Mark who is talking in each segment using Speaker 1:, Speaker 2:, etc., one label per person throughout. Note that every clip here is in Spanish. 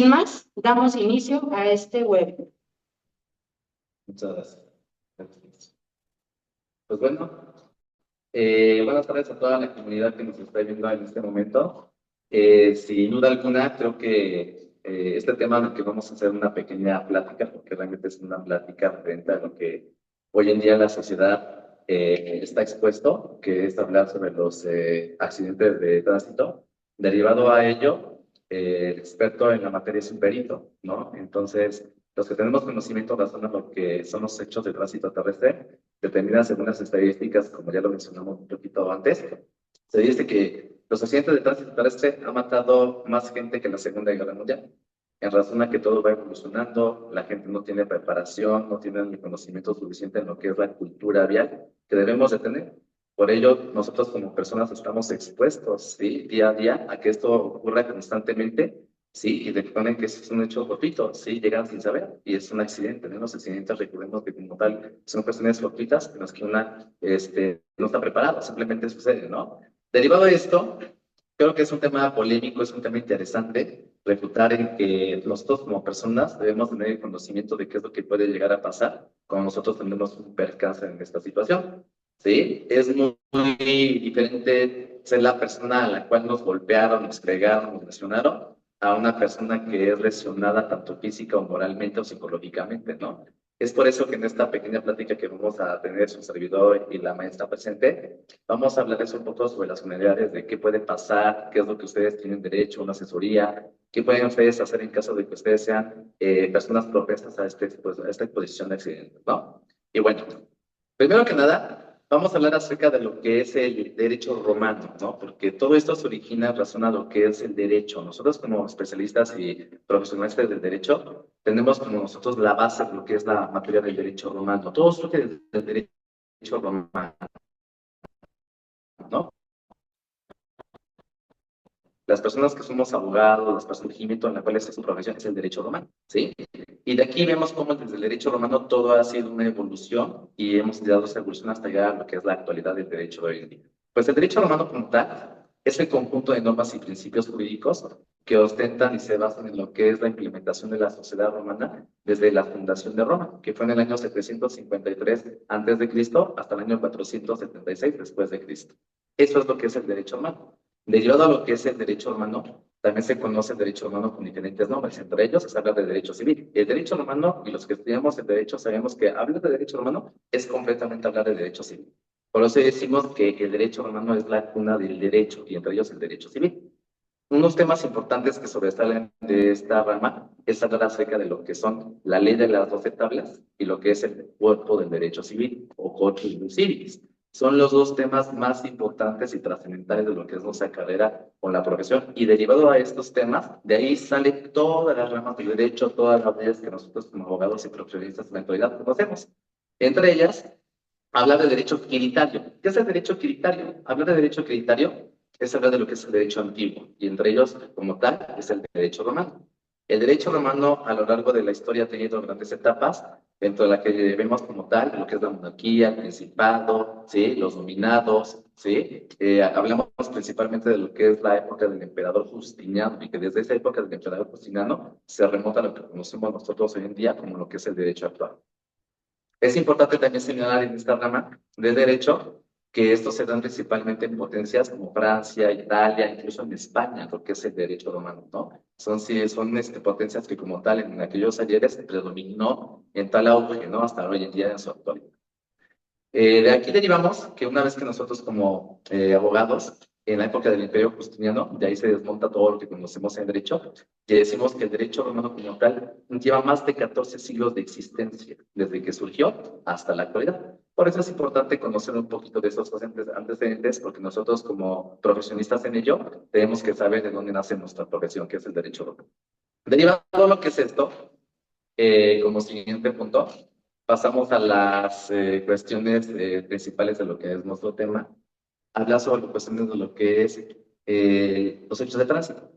Speaker 1: más, damos inicio a este webinar.
Speaker 2: Muchas gracias. Pues bueno, buenas tardes a toda la comunidad que nos está viendo en este momento. Sin duda alguna, creo que este tema del que vamos a hacer una pequeña plática, porque realmente es una plática referente a lo que hoy en día la sociedad está expuesto, que es hablar sobre los accidentes de tránsito. Derivado a ello, el experto en la materia es un perito, ¿no? Entonces, los que tenemos conocimiento razón a lo que son los hechos de tránsito terrestre, determinadas según las estadísticas, como ya lo mencionamos un poquito antes, se dice que los accidentes de tránsito terrestre han matado más gente que en la Segunda Guerra Mundial. En razón a que todo va evolucionando, la gente no tiene preparación, no tiene el conocimiento suficiente en lo que es la cultura vial que debemos de tener. Por ello, nosotros como personas estamos expuestos, ¿sí? Día a día a que esto ocurra constantemente. Sí, y recuerden que eso es un hecho fortuito, sí, llegan sin saber y es un accidente, ¿no? Los accidentes, recordemos que como tal son cuestiones fortuitas en las que una no está preparado, simplemente sucede, ¿no? Derivado de esto, creo que es un tema polémico, es un tema interesante, refutar en que nosotros como personas debemos tener el conocimiento de qué es lo que puede llegar a pasar cuando nosotros tenemos un percance en esta situación, ¿sí? Es muy diferente ser la persona a la cual nos golpearon, nos fregaron, nos lesionaron, a una persona que es lesionada tanto física o moralmente o psicológicamente, ¿no? Es por eso que en esta pequeña plática que vamos a tener su servidor y la maestra presente, vamos a hablarles un poco sobre las finalidades de qué puede pasar, qué es lo que ustedes tienen derecho, una asesoría, qué pueden ustedes hacer en caso de que ustedes sean personas propensas a esta exposición de accidentes, ¿no? Y bueno, primero que nada, vamos a hablar acerca de lo que es el derecho romano, ¿no? Porque todo esto se origina en razón a lo que es el derecho. Nosotros como especialistas y profesionales del derecho, tenemos como nosotros la base de lo que es la materia del derecho romano. Todo surge del derecho romano, ¿no? Las personas que somos abogados, las personas de regimiento en la cual es su profesión es el derecho romano, ¿sí? Y de aquí vemos cómo desde el derecho romano todo ha sido una evolución y hemos dado esa evolución hasta llegar a lo que es la actualidad del derecho de hoy en día. Pues el derecho romano como tal es el conjunto de normas y principios jurídicos que ostentan y se basan en lo que es la implementación de la sociedad romana desde la fundación de Roma, que fue en el año 753 a.C. hasta el año 476 después de Cristo. Eso es lo que es el derecho romano. Derivado a lo que es el derecho romano, también se conoce el derecho romano con diferentes nombres. Entre ellos se habla de derecho civil. El derecho romano, y los que estudiamos el derecho sabemos que hablar de derecho romano es completamente hablar de derecho civil. Por eso decimos que el derecho romano es la cuna del derecho, y entre ellos el derecho civil. Unos temas importantes que sobresalen de esta rama es hablar acerca de lo que son la ley de las 12 tablas y lo que es el cuerpo del derecho civil o corpus civilis. Son los dos temas más importantes y trascendentales de lo que es nuestra carrera con la profesión. Y derivado a estos temas, de ahí sale todas las ramas del derecho, todas las leyes que nosotros como abogados y profesionistas en la actualidad conocemos. Entre ellas, hablar de derecho quiritario. ¿Qué es el derecho quiritario? Hablar de derecho quiritario es hablar de lo que es el derecho antiguo, y entre ellos, como tal, es el derecho romano. El derecho romano, a lo largo de la historia, ha tenido grandes etapas, dentro de la que vemos como tal lo que es la monarquía, el principado, ¿sí? Los dominados, ¿sí? Hablamos principalmente de lo que es la época del emperador Justiniano, y que desde esa época del emperador Justiniano se remonta a lo que conocemos nosotros hoy en día como lo que es el derecho actual. Es importante también señalar en esta rama de derecho que estos se dan principalmente en potencias como Francia, Italia, incluso en España, lo que es el derecho romano, ¿no? Son potencias que como tal en aquellos ayeres predominó en tal auge, ¿no? Hasta hoy en día en su actualidad. De aquí derivamos que una vez que nosotros como abogados, en la época del Imperio Justiniano, de ahí se desmonta todo lo que conocemos en derecho, y decimos que el derecho romano como tal lleva más de 14 siglos de existencia, desde que surgió hasta la actualidad. Por eso es importante conocer un poquito de esos antecedentes, porque nosotros como profesionistas en ello, tenemos que saber de dónde nace nuestra profesión, que es el derecho romano. Derivado de lo que es esto, como siguiente punto, pasamos a las cuestiones principales de lo que es nuestro tema. Habla sobre cuestiones de lo que es los hechos de tránsito.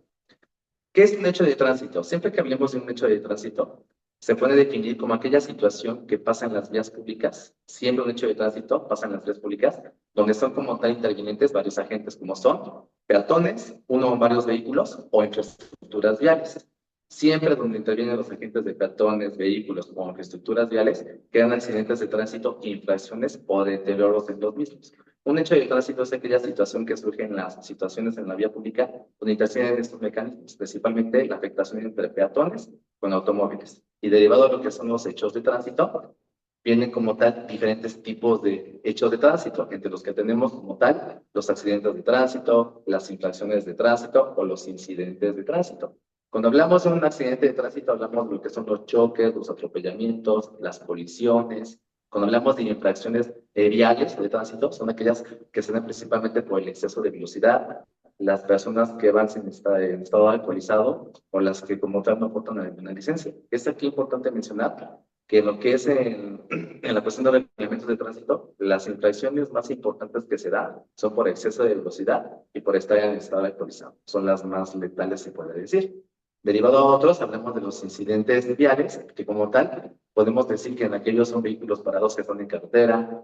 Speaker 2: ¿Qué es un hecho de tránsito? Siempre que hablemos de un hecho de tránsito, se puede definir como aquella situación que pasa en las vías públicas. Siempre un hecho de tránsito pasa en las vías públicas, donde son como tal intervinientes varios agentes como son peatones, uno o varios vehículos o infraestructuras viales. Siempre donde intervienen los agentes de peatones, vehículos o infraestructuras viales, quedan accidentes de tránsito, infracciones o deterioros en los mismos. Un hecho de tránsito es aquella situación que surge en las situaciones en la vía pública donde intervienen estos mecanismos, principalmente la afectación entre peatones con automóviles. Y derivado de lo que son los hechos de tránsito, vienen como tal diferentes tipos de hechos de tránsito, entre los que tenemos como tal los accidentes de tránsito, las infracciones de tránsito o los incidentes de tránsito. Cuando hablamos de un accidente de tránsito, hablamos de lo que son los choques, los atropellamientos, las colisiones. Cuando hablamos de infracciones viales de tránsito, son aquellas que se dan principalmente por el exceso de velocidad, las personas que van en estado alcoholizado o las que como tal no portan una licencia. Es aquí importante mencionar que lo que es en la cuestión de reglamentos de tránsito, las infracciones más importantes que se dan son por exceso de velocidad y por estar en estado alcoholizado. Son las más letales, se puede decir. Derivado a otros, hablamos de los incidentes viales, que como tal, podemos decir que en aquellos son vehículos parados que están en carretera,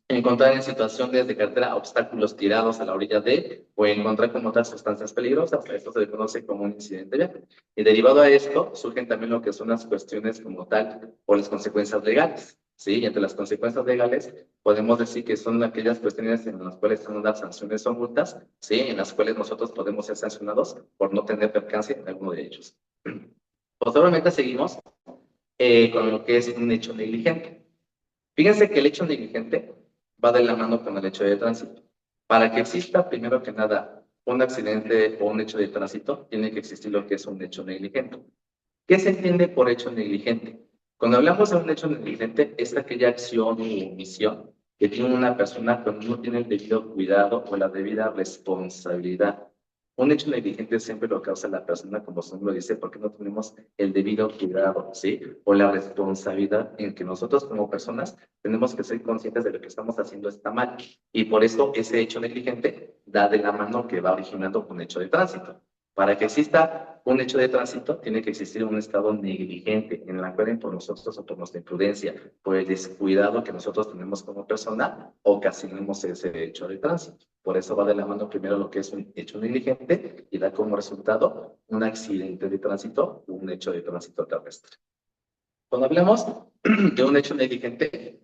Speaker 2: encontrar en situaciones de carretera obstáculos tirados a la orilla de, o encontrar como tal sustancias peligrosas. Esto se le conoce como un incidente vial. Y derivado a esto, surgen también lo que son las cuestiones como tal, o las consecuencias legales. ¿Sí? Y entre las consecuencias legales, podemos decir que son aquellas cuestiones en las cuales están las sanciones o multas, ¿sí? En las cuales nosotros podemos ser sancionados por no tener percance en alguno de ellos. Posteriormente seguimos con lo que es un hecho negligente. Fíjense que el hecho negligente va de la mano con el hecho de tránsito. Para que exista, primero que nada, un accidente o un hecho de tránsito, tiene que existir lo que es un hecho negligente. ¿Qué se entiende por hecho negligente? Cuando hablamos de un hecho negligente, es aquella acción o omisión que tiene una persona cuando no tiene el debido cuidado o la debida responsabilidad. Un hecho negligente siempre lo causa la persona, como su nombre lo dice, porque no tenemos el debido cuidado, ¿sí? O la responsabilidad en que nosotros como personas tenemos que ser conscientes de lo que estamos haciendo está mal. Y por eso ese hecho negligente da de la mano que va originando un hecho de tránsito. Para que exista un hecho de tránsito, tiene que existir un estado negligente en la cual por nosotros o por nuestra imprudencia, por el descuidado que nosotros tenemos como persona, ocasionamos ese hecho de tránsito. Por eso va de la mano primero lo que es un hecho negligente y da como resultado un accidente de tránsito, un hecho de tránsito terrestre. Cuando hablamos de un hecho negligente,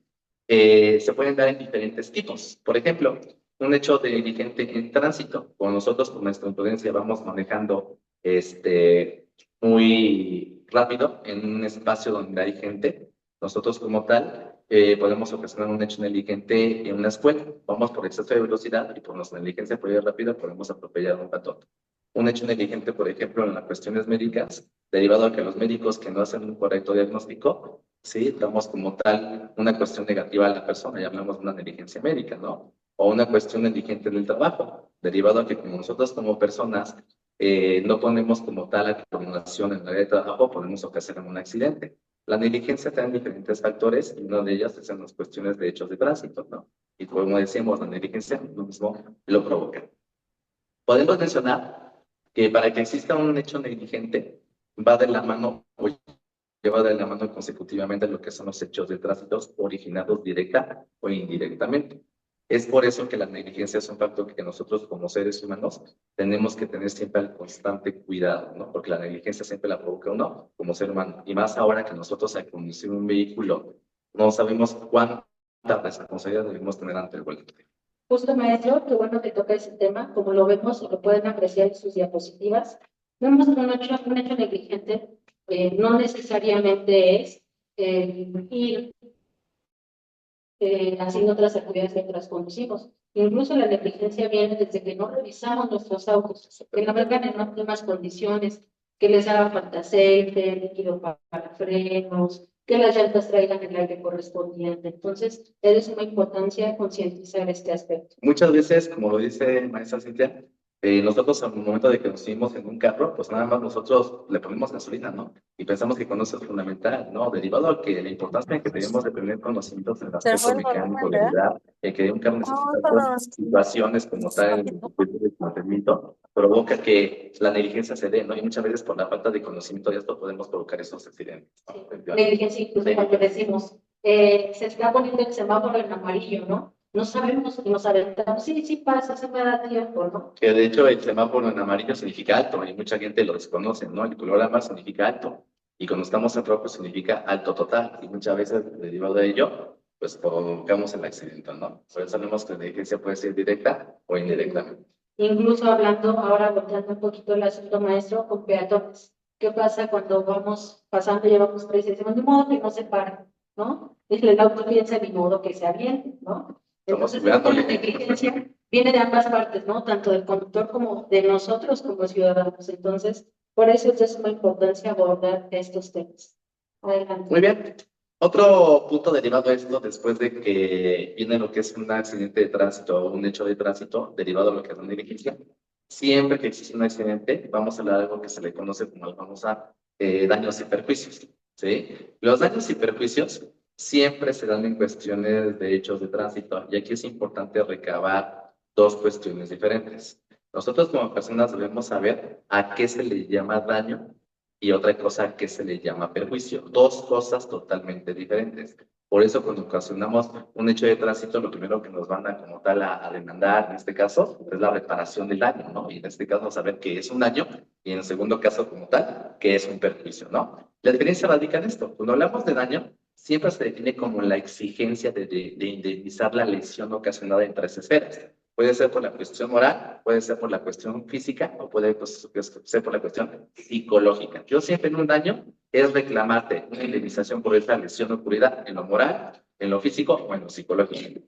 Speaker 2: se pueden dar en diferentes tipos. Por ejemplo, un hecho negligente en tránsito, cuando nosotros con nuestra imprudencia vamos manejando muy rápido en un espacio donde hay gente, nosotros como tal podemos ocasionar un hecho negligente en una escuela. Vamos por exceso de velocidad y por nuestra negligencia por ir rápido podemos atropellar a un peatón. Un hecho negligente, por ejemplo, en las cuestiones médicas, derivado a que los médicos que no hacen un correcto diagnóstico, sí, damos como tal una cuestión negativa a la persona y hablamos de una negligencia médica, ¿no? O una cuestión negligente del trabajo, derivado a que como nosotros como personas no ponemos como tal la coordinación en el área de trabajo, podemos ocasionar un accidente. La negligencia tiene diferentes factores y una de ellas es en las cuestiones de hechos de tránsito, ¿no? Y como decíamos, la negligencia lo mismo lo provoca. Podemos mencionar que para que exista un hecho negligente va de la mano o lleva de la mano consecutivamente lo que son los hechos de tránsito originados directa o indirectamente. Es por eso que la negligencia es un factor que nosotros como seres humanos tenemos que tener siempre el constante cuidado, ¿no? Porque la negligencia siempre la provoca uno como ser humano. Y más ahora que nosotros al conducir un vehículo no sabemos cuánta responsabilidad debemos tener ante el volante.
Speaker 1: Justo, maestro, qué bueno que toca ese tema. Como lo vemos y lo pueden apreciar en sus diapositivas, vemos que un hecho negligente no necesariamente es ir haciendo otras actividades mientras conducimos. Incluso la negligencia viene desde que no revisamos nuestros autos, que no vengan en óptimas condiciones, que les haga falta aceite, líquido para frenos, que las llantas traigan el aire correspondiente. Entonces, es de suma importancia concientizar este aspecto.
Speaker 2: Muchas veces, como lo dice maestra Cintia, nosotros al momento de que nos subimos en un carro, pues nada más nosotros le ponemos gasolina, ¿no? Y pensamos que con eso es fundamental, ¿no? Derivado a que la importancia que tenemos de tener conocimientos en el
Speaker 3: Se fue
Speaker 2: aspecto
Speaker 3: el
Speaker 2: mecánico
Speaker 3: volumen,
Speaker 2: de
Speaker 3: ¿verdad?
Speaker 2: verdad, que un carro necesita
Speaker 3: No,
Speaker 2: otras situaciones como tal en el circuito de mantenimiento, provoca que la negligencia se dé, ¿no? Y muchas veces por la falta de conocimiento de esto podemos provocar esos accidentes, ¿no?
Speaker 1: Negligencia, incluso cuando decimos, se está poniendo el semáforo en amarillo, ¿no? no sabemos que nos aventamos, sí, sí pasa, se me da tiempo, ¿no?
Speaker 2: Que de hecho el semáforo en amarillo significa alto y mucha gente lo desconoce, ¿no? El color ámbar significa alto y cuando estamos en rojo significa alto total y muchas veces derivado de ello, pues provocamos el accidente, ¿no? Por eso sabemos que la negligencia puede ser directa o indirectamente.
Speaker 1: Incluso hablando, ahora volteando un poquito el asunto maestro, con peatones. ¿Qué pasa cuando vamos pasando, llevamos 3 y decimos, de modo que no se para, ¿no? Y el auto piensa, de modo que sea bien, ¿no?
Speaker 2: Estamos
Speaker 1: Entonces, creo que la
Speaker 2: jugándole.
Speaker 1: negligencia viene de ambas partes, ¿no? Tanto del conductor como de nosotros como ciudadanos. Entonces, por eso es de suma importancia abordar estos temas. Adelante.
Speaker 2: Muy bien. Otro punto derivado de esto, después de que viene lo que es un accidente de tránsito o un hecho de tránsito, derivado de lo que es una negligencia, siempre que existe un accidente, vamos a hablar de algo que se le conoce como la famosa daños y perjuicios, ¿sí? Los daños y perjuicios siempre se dan en cuestiones de hechos de tránsito, y aquí es importante recabar dos cuestiones diferentes. Nosotros como personas debemos saber a qué se le llama daño y otra cosa que se le llama perjuicio. Dos cosas totalmente diferentes. Por eso, cuando ocasionamos un hecho de tránsito, lo primero que nos van a como tal a demandar, en este caso, es la reparación del daño, ¿no? Y en este caso, saber qué es un daño, y en el segundo caso, como tal, qué es un perjuicio, ¿no? La diferencia radica en esto. Cuando hablamos de daño, siempre se define como la exigencia de indemnizar la lesión ocasionada en tres esferas. Puede ser por la cuestión moral, puede ser por la cuestión física o puede ser por la cuestión psicológica. Yo siempre en un daño es reclamarte una indemnización por esta lesión ocurrida en lo moral, en lo físico o en lo psicológico.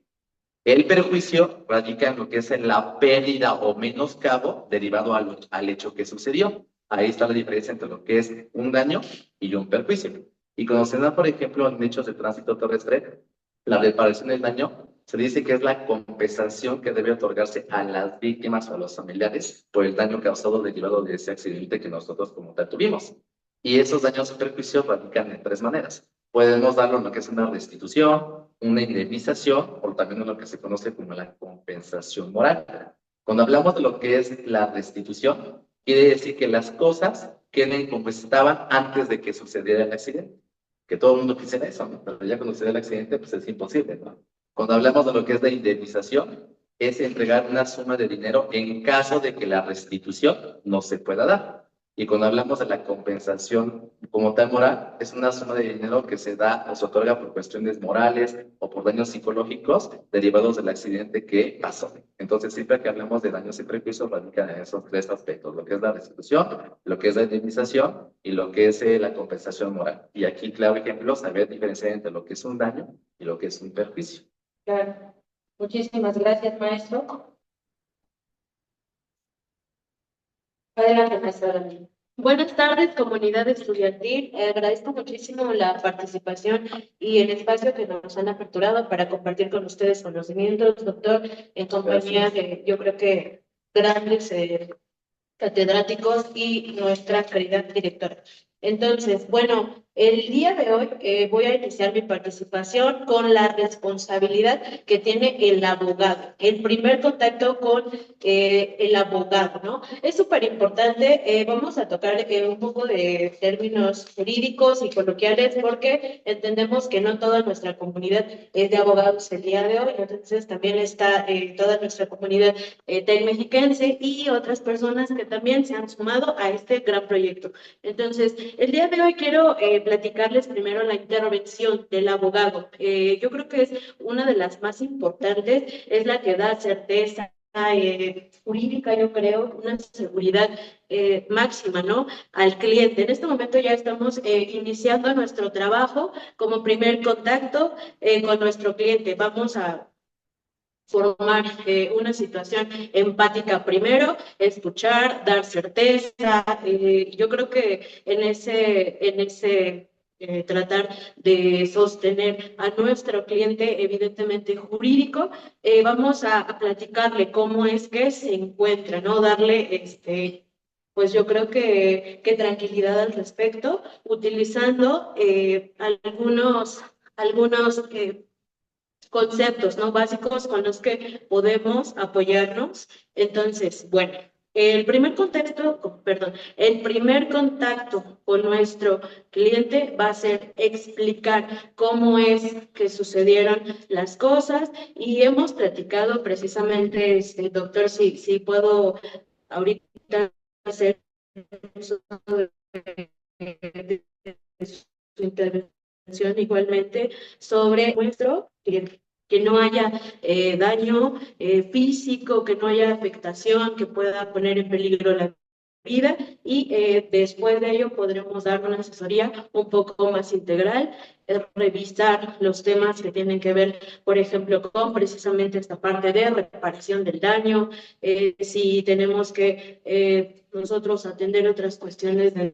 Speaker 2: El perjuicio radica en lo que es en la pérdida o menoscabo derivado al hecho que sucedió. Ahí está la diferencia entre lo que es un daño y un perjuicio. Y cuando se da, por ejemplo, en hechos de tránsito terrestre, la reparación del daño se dice que es la compensación que debe otorgarse a las víctimas o a los familiares por el daño causado derivado de ese accidente que nosotros como tal tuvimos. Y esos daños o perjuicios radican en tres maneras. Podemos darlo en lo que es una restitución, una indemnización o también en lo que se conoce como la compensación moral. Cuando hablamos de lo que es la restitución, quiere decir que las cosas queden como estaban antes de que sucediera el accidente. Que todo el mundo quisiera eso, ¿no? Pero ya cuando sucede el accidente, pues es imposible, ¿no? Cuando hablamos de lo que es la indemnización, es entregar una suma de dinero en caso de que la restitución no se pueda dar. Y cuando hablamos de la compensación como tal moral, es una suma de dinero que se da o se otorga por cuestiones morales o por daños psicológicos derivados del accidente que pasó. Entonces, siempre que hablamos de daños y perjuicios, radican en esos tres aspectos, lo que es la restitución, lo que es la indemnización y lo que es la compensación moral. Y aquí, claro ejemplo, saber diferenciar entre lo que es un daño y lo que es un perjuicio.
Speaker 1: Claro. Muchísimas gracias, maestro. Adelante, maestra Daniela.
Speaker 3: Buenas tardes, comunidad estudiantil. Agradezco muchísimo la participación y el espacio que nos han aperturado para compartir con ustedes conocimientos, doctor, en compañía de, yo creo que, grandes catedráticos y nuestra querida directora. Entonces, bueno, el día de hoy voy a iniciar mi participación con la responsabilidad que tiene el abogado, el primer contacto con el abogado, ¿no? Es súper importante, vamos a tocar un poco de términos jurídicos y coloquiales porque entendemos que no toda nuestra comunidad es de abogados el día de hoy, entonces también está toda nuestra comunidad tecmexiquense y otras personas que también se han sumado a este gran proyecto. Entonces, el día de hoy quiero platicarles primero la intervención del abogado. Yo creo que es una de las más importantes, es la que da certeza jurídica, yo creo, una seguridad máxima, ¿no? Al cliente. En este momento ya estamos iniciando nuestro trabajo como primer contacto con nuestro cliente. Vamos a formar una situación empática primero, escuchar, dar certeza. Yo creo que en ese tratar de sostener a nuestro cliente, evidentemente jurídico, vamos a platicarle cómo es que se encuentra, ¿no? Darle pues yo creo que tranquilidad al respecto, utilizando algunos conceptos, ¿no? Básicos con los que podemos apoyarnos. Entonces, bueno, el primer contacto con nuestro cliente va a ser explicar cómo es que sucedieron las cosas y hemos platicado precisamente, doctor, si puedo ahorita hacer uso de su intervención igualmente sobre nuestro cliente, que no haya daño físico, que no haya afectación que pueda poner en peligro la vida y después de ello podremos dar una asesoría un poco más integral, revisar los temas que tienen que ver, por ejemplo, con precisamente esta parte de reparación del daño, si tenemos que nosotros atender otras cuestiones de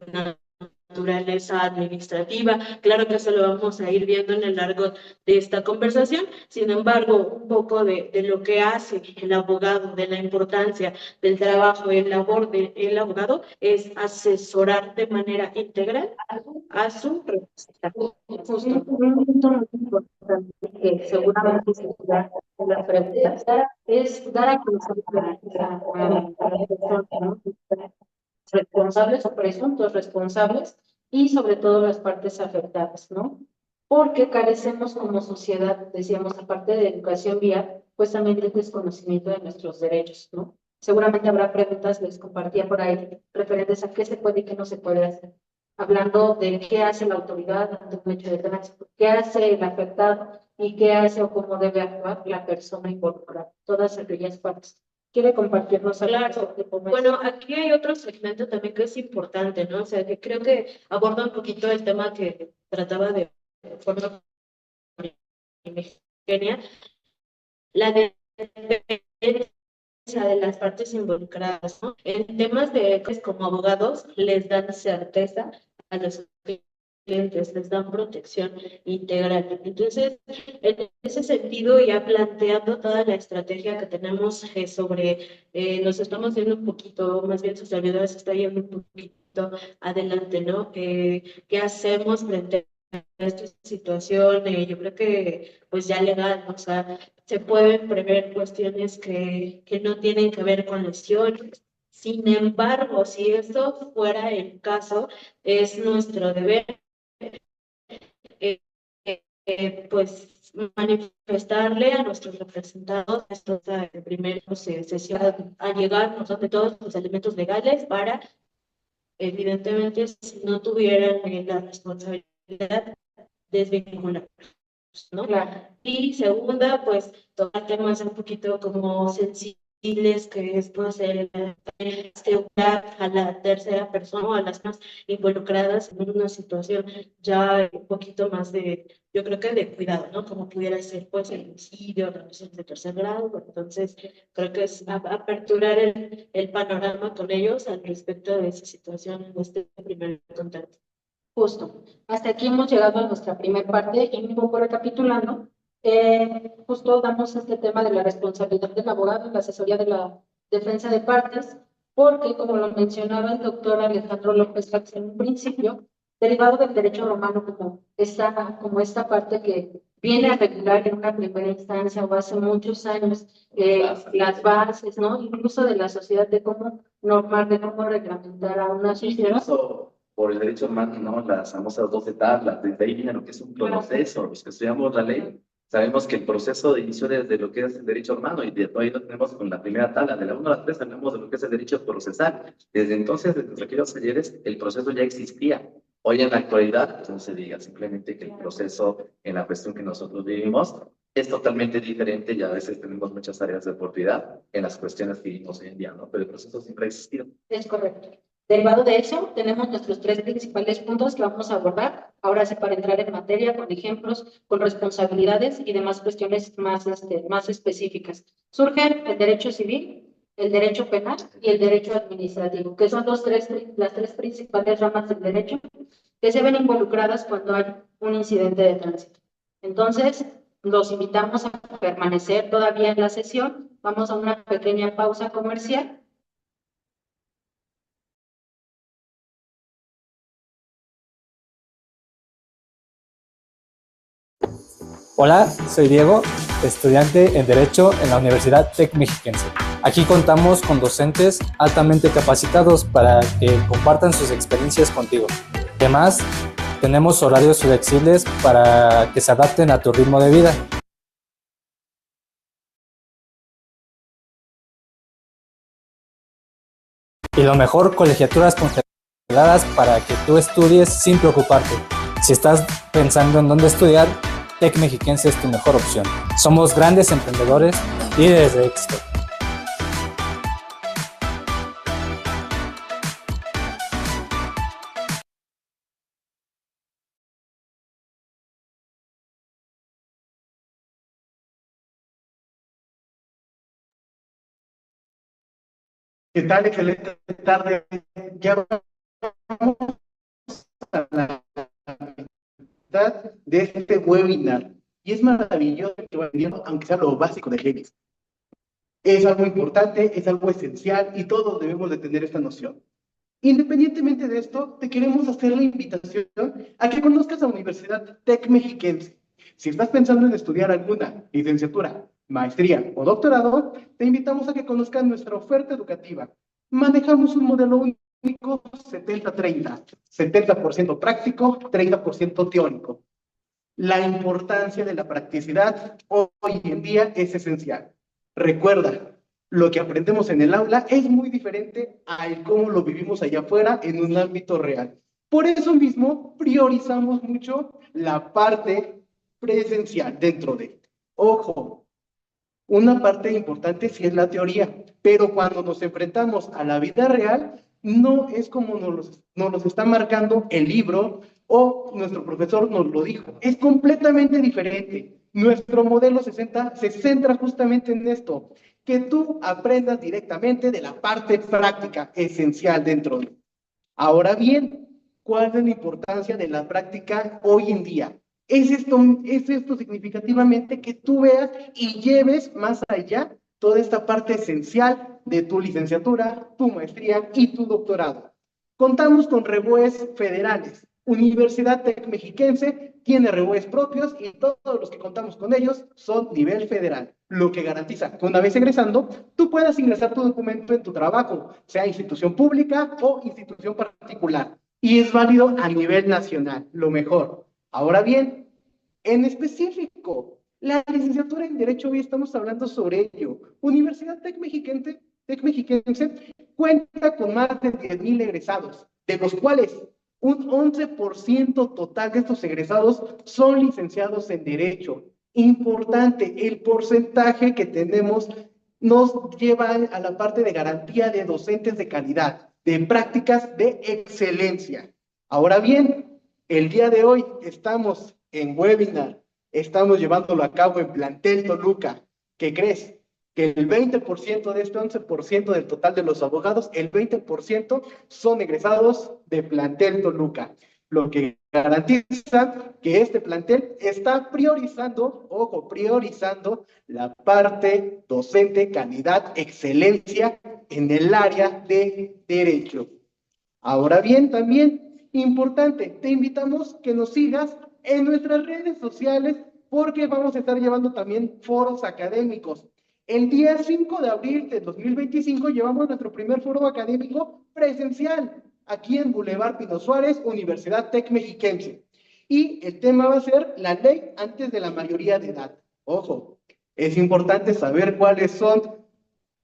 Speaker 3: naturaleza administrativa. Claro que eso lo vamos a ir viendo en el largo de esta conversación. Sin embargo, un poco de lo que hace el abogado, de la importancia del trabajo y labor del abogado, es asesorar de manera integral a su representante.
Speaker 1: Justo, un punto muy importante que seguramente se da en las preguntas es dar a conocer a las personas, ¿no? Responsables o presuntos responsables y sobre todo las partes afectadas, ¿no? Porque carecemos como sociedad, decíamos, aparte de educación vial, pues también de desconocimiento de nuestros derechos, ¿no? Seguramente habrá preguntas, les compartía por ahí, referentes a qué se puede y qué no se puede hacer. Hablando de qué hace la autoridad ante un hecho de tránsito, qué hace el afectado y qué hace o cómo debe actuar la persona involucrada, todas aquellas partes. ¿Quiere compartirnos algo?
Speaker 3: Claro. Bueno, aquí hay otro segmento también que es importante, ¿no? O sea, que creo que aborda un poquito el tema que trataba de forma primigenia, la defensa de las partes involucradas, ¿no? En temas de como abogados les dan certeza a los clientes, les dan protección integral. Entonces, en ese sentido, ya planteando toda la estrategia que tenemos nos estamos yendo un poquito, más bien su servidor se está yendo un poquito adelante, ¿no? ¿Qué hacemos frente a esta situación? Yo creo que, pues ya legal, ¿no? O sea, se pueden prever cuestiones que no tienen que ver con lesiones. Sin embargo, si esto fuera el caso, es nuestro deber eh, pues manifestarle a nuestros representados esto en primera sesión a llegar nosotros todos los elementos legales para, evidentemente, si no tuvieran la responsabilidad, desvincular. ¿No?
Speaker 1: Claro.
Speaker 3: Y segunda, pues tocar temas un poquito como sensibles, que es pues a la tercera persona o a las más involucradas en una situación ya un poquito más yo creo que de cuidado, ¿no? Como pudiera ser pues el homicidio, relaciones de tercer grado. Entonces, creo que es aperturar el panorama con ellos al respecto de esa situación en este primer contacto.
Speaker 1: Justo. Hasta aquí hemos llegado a nuestra primera parte y un poco recapitulando, justo damos este tema de la responsabilidad del abogado en la asesoría de la defensa de partes, porque como lo mencionaba el doctor Alejandro López Fax en un principio, derivado del derecho romano como esta parte que viene a regular en una primera instancia o hace muchos años las bases, ¿no? Incluso de la sociedad, de cómo normar, de cómo reglamentar a una sociedad.
Speaker 2: Por el derecho humano, ¿no? Las famosas 12 tablas, desde ahí viene lo que es un proceso. Los que estudiamos la ley, sabemos que el proceso de inicio desde lo que es el derecho humano, y de ahí lo tenemos con la primera tabla, de la 1 a la 3 hablamos de lo que es el derecho procesal. Desde entonces, desde aquellos ayeres, el proceso ya existía. Hoy en la actualidad, pues no se diga, simplemente que el proceso en la cuestión que nosotros vivimos es totalmente diferente y a veces tenemos muchas áreas de oportunidad en las cuestiones que vivimos hoy en día, ¿no? Pero el proceso siempre ha existido.
Speaker 1: Es correcto. Derivado de eso, tenemos nuestros tres principales puntos que vamos a abordar. Ahora sí, para entrar en materia, con ejemplos, con responsabilidades y demás cuestiones más específicas. Surgen el derecho civil, el derecho penal y el derecho administrativo, que son las tres principales ramas del derecho que se ven involucradas cuando hay un incidente de tránsito. Entonces, los invitamos a permanecer todavía en la sesión. Vamos a una pequeña pausa comercial.
Speaker 4: Hola, soy Diego, estudiante en Derecho en la Universidad Tec Mexiquense. Aquí contamos con docentes altamente capacitados para que compartan sus experiencias contigo. Además, tenemos horarios flexibles para que se adapten a tu ritmo de vida. Y lo mejor, colegiaturas congeladas para que tú estudies sin preocuparte. Si estás pensando en dónde estudiar, Tec Mexiquense es tu mejor opción. Somos grandes emprendedores, líderes de éxito.
Speaker 5: ¿Qué tal? Excelente tarde. Ya vamos a la mitad de este webinar. Y es maravilloso que va viendo, aunque sea lo básico de Génesis. Es algo importante, es algo esencial y todos debemos de tener esta noción. Independientemente de esto, te queremos hacer la invitación a que conozcas la Universidad Tec Mexiquense. Si estás pensando en estudiar alguna licenciatura, maestría o doctorado, te invitamos a que conozcas nuestra oferta educativa. Manejamos un modelo único 70-30, 70% práctico, 30% teórico. La importancia de la practicidad hoy en día es esencial. Recuerda, lo que aprendemos en el aula es muy diferente a cómo lo vivimos allá afuera en un ámbito real. Por eso mismo, priorizamos mucho la parte presencial dentro de. Ojo, una parte importante sí es la teoría, pero cuando nos enfrentamos a la vida real, no es como nos los está marcando el libro o nuestro profesor nos lo dijo. Es completamente diferente. Nuestro modelo se centra justamente en esto, que tú aprendas directamente de la parte práctica esencial dentro de. Ahora bien, ¿cuál es la importancia de la práctica hoy en día? Es esto significativamente que tú veas y lleves más allá toda esta parte esencial de tu licenciatura, tu maestría y tu doctorado. Contamos con REBOEs federales. Universidad Tec Mexiquense tiene REBOEs propios y todos los que contamos con ellos son nivel federal, lo que garantiza que una vez egresando, tú puedas ingresar tu documento en tu trabajo, sea institución pública o institución particular. Y es válido a nivel nacional, lo mejor. Ahora bien, en específico, la licenciatura en Derecho, hoy estamos hablando sobre ello. Universidad Tec Mexiquense cuenta con más de 10,000 egresados, de los cuales un 11% total de estos egresados son licenciados en Derecho. Importante, el porcentaje que tenemos nos lleva a la parte de garantía de docentes de calidad, de prácticas de excelencia. Ahora bien, el día de hoy estamos en webinar, estamos llevándolo a cabo en Plantel Toluca. ¿Qué crees? Que el 20% de este 11% del total de los abogados, el 20% son egresados de Plantel Toluca, lo que garantiza que este plantel está priorizando, ojo, priorizando la parte docente, calidad, excelencia en el área de derecho. Ahora bien, también importante, te invitamos que nos sigas en nuestras redes sociales porque vamos a estar llevando también foros académicos. El día 5 de abril de 2025 llevamos nuestro primer foro académico presencial aquí en Boulevard Pino Suárez, Universidad Tec Mexiquense. Y el tema va a ser la ley antes de la mayoría de edad. Ojo, es importante saber cuáles son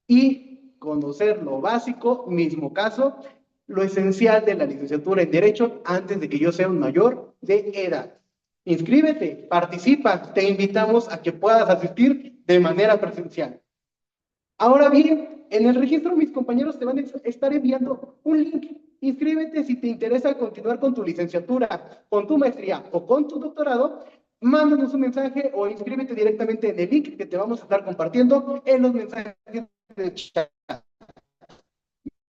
Speaker 5: y conocer lo básico, mismo caso, lo esencial de la licenciatura en Derecho antes de que yo sea un mayor de edad. Inscríbete, participa, te invitamos a que puedas asistir de manera presencial. Ahora bien, en el registro mis compañeros te van a estar enviando un link. Inscríbete si te interesa continuar con tu licenciatura, con tu maestría o con tu doctorado. Mándanos un mensaje o inscríbete directamente en el link que te vamos a estar compartiendo en los mensajes de chat.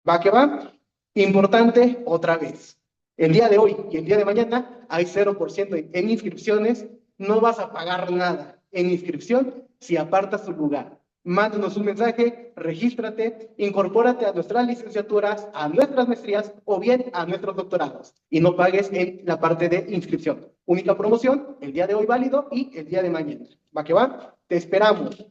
Speaker 5: ¿Va que va? Importante otra vez. El día de hoy y el día de mañana hay 0% en inscripciones. No vas a pagar nada en inscripción si apartas tu lugar. Mándanos un mensaje, regístrate, incorpórate a nuestras licenciaturas, a nuestras maestrías o bien a nuestros doctorados y no pagues en la parte de inscripción. Única promoción, el día de hoy válido y el día de mañana. ¿Va que va? Te esperamos.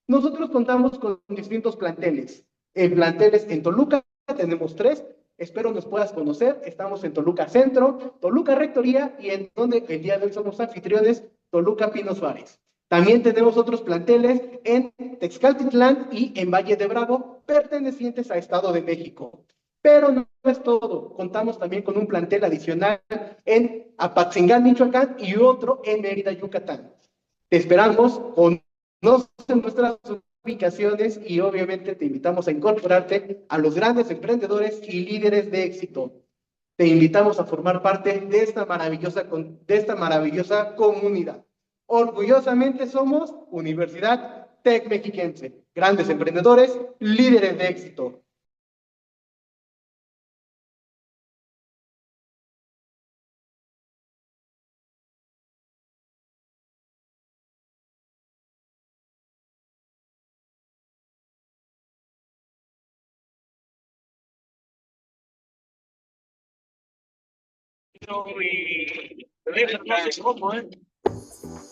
Speaker 5: Nosotros contamos con distintos planteles. Planteles en Toluca tenemos 3. Espero nos puedas conocer. Estamos en Toluca Centro, Toluca Rectoría y en donde el día de hoy somos anfitriones, Toluca Pino Suárez. También tenemos otros planteles en Texcaltitlán y en Valle de Bravo, pertenecientes a Estado de México. Pero no es todo. Contamos también con un plantel adicional en Apatzingán, Michoacán, y otro en Mérida, Yucatán. Te esperamos con nuestras ubicaciones y obviamente te invitamos a incorporarte a los grandes emprendedores y líderes de éxito. Te invitamos a formar parte de esta maravillosa comunidad. Orgullosamente somos Universidad Tec Mexiquense, grandes emprendedores, líderes de éxito.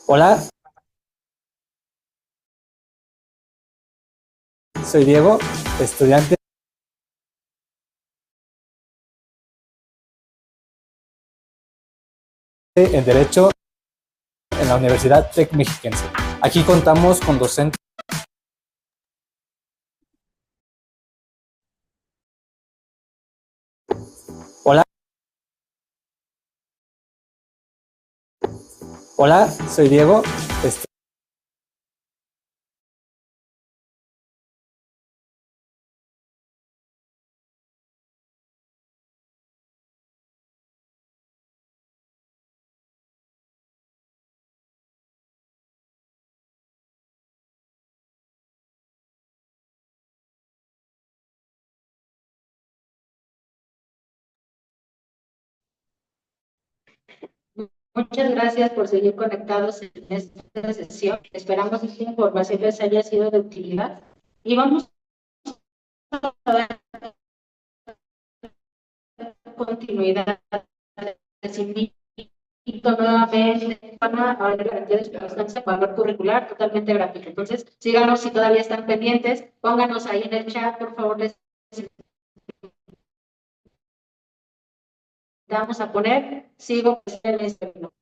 Speaker 4: Hola, soy Diego, estudiante en Derecho en la Universidad Tec Mexiquense. Aquí contamos con docentes. Hola. Hola, soy Diego.
Speaker 1: Muchas gracias por seguir conectados en esta sesión. Esperamos que esta información les haya sido de utilidad y vamos a dar continuidad. Les invito nuevamente a la garantía de circunstancia, valor curricular totalmente gratuito. Entonces, síganos si todavía están pendientes, pónganos ahí en el chat, por favor, les vamos a poner, sigo en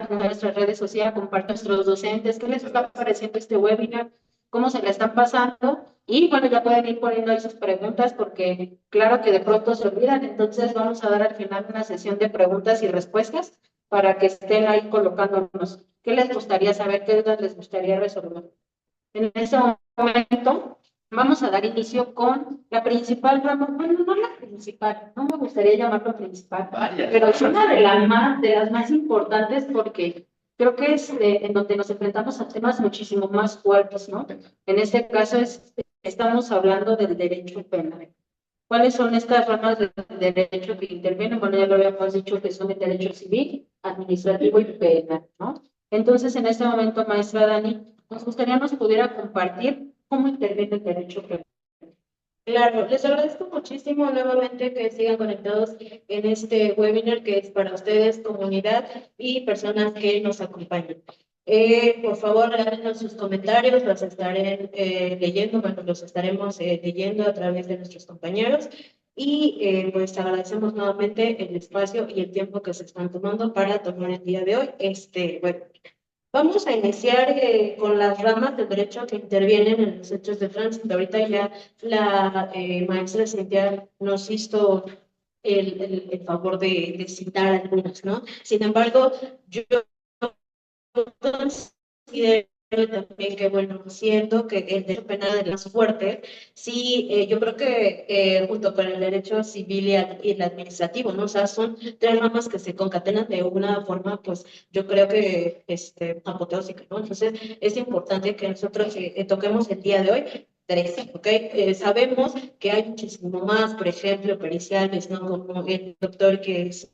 Speaker 1: nuestras redes sociales, comparto a nuestros docentes, qué les está pareciendo este webinar, cómo se le están pasando, y bueno, ya pueden ir poniendo ahí sus preguntas, porque claro que de pronto se olvidan, entonces vamos a dar al final una sesión de preguntas y respuestas, para que estén ahí colocándonos, qué les gustaría saber, qué dudas les gustaría resolver. En ese momento, vamos a dar inicio con la principal rama, bueno, no la principal, no me gustaría llamarlo principal, pero es una de las más importantes porque creo que es en donde nos enfrentamos a temas muchísimo más fuertes, ¿no? En este caso estamos hablando del derecho penal. ¿Cuáles son estas ramas del derecho que intervienen? Bueno, ya lo habíamos dicho que son el derecho civil, administrativo y penal, ¿no? Entonces, en este momento, maestra Dani, nos gustaría nos pudiera compartir cómo interviene el derecho penal.
Speaker 3: Claro, les agradezco muchísimo nuevamente que sigan conectados en este webinar que es para ustedes, comunidad y personas que nos acompañan. Por favor, háganos sus comentarios, los estaré leyendo, bueno, los estaremos leyendo a través de nuestros compañeros y pues agradecemos nuevamente el espacio y el tiempo que se están tomando para tomar el día de hoy este webinar. Vamos a iniciar con las ramas del derecho que intervienen en los hechos de tránsito. Ahorita ya la maestra Cintia nos hizo el favor de citar algunas, ¿no? Sin embargo, yo considero también que, bueno, siento que el derecho penal es más fuerte, sí, yo creo que junto con el derecho civil y el administrativo, ¿no? O sea, son 3 ramas que se concatenan de una forma, pues, yo creo que apoteósica, ¿no? Entonces, es importante que nosotros toquemos el día de hoy 3, ¿ok? Sabemos que hay muchísimo más, por ejemplo, periciales, ¿no? Como el doctor que es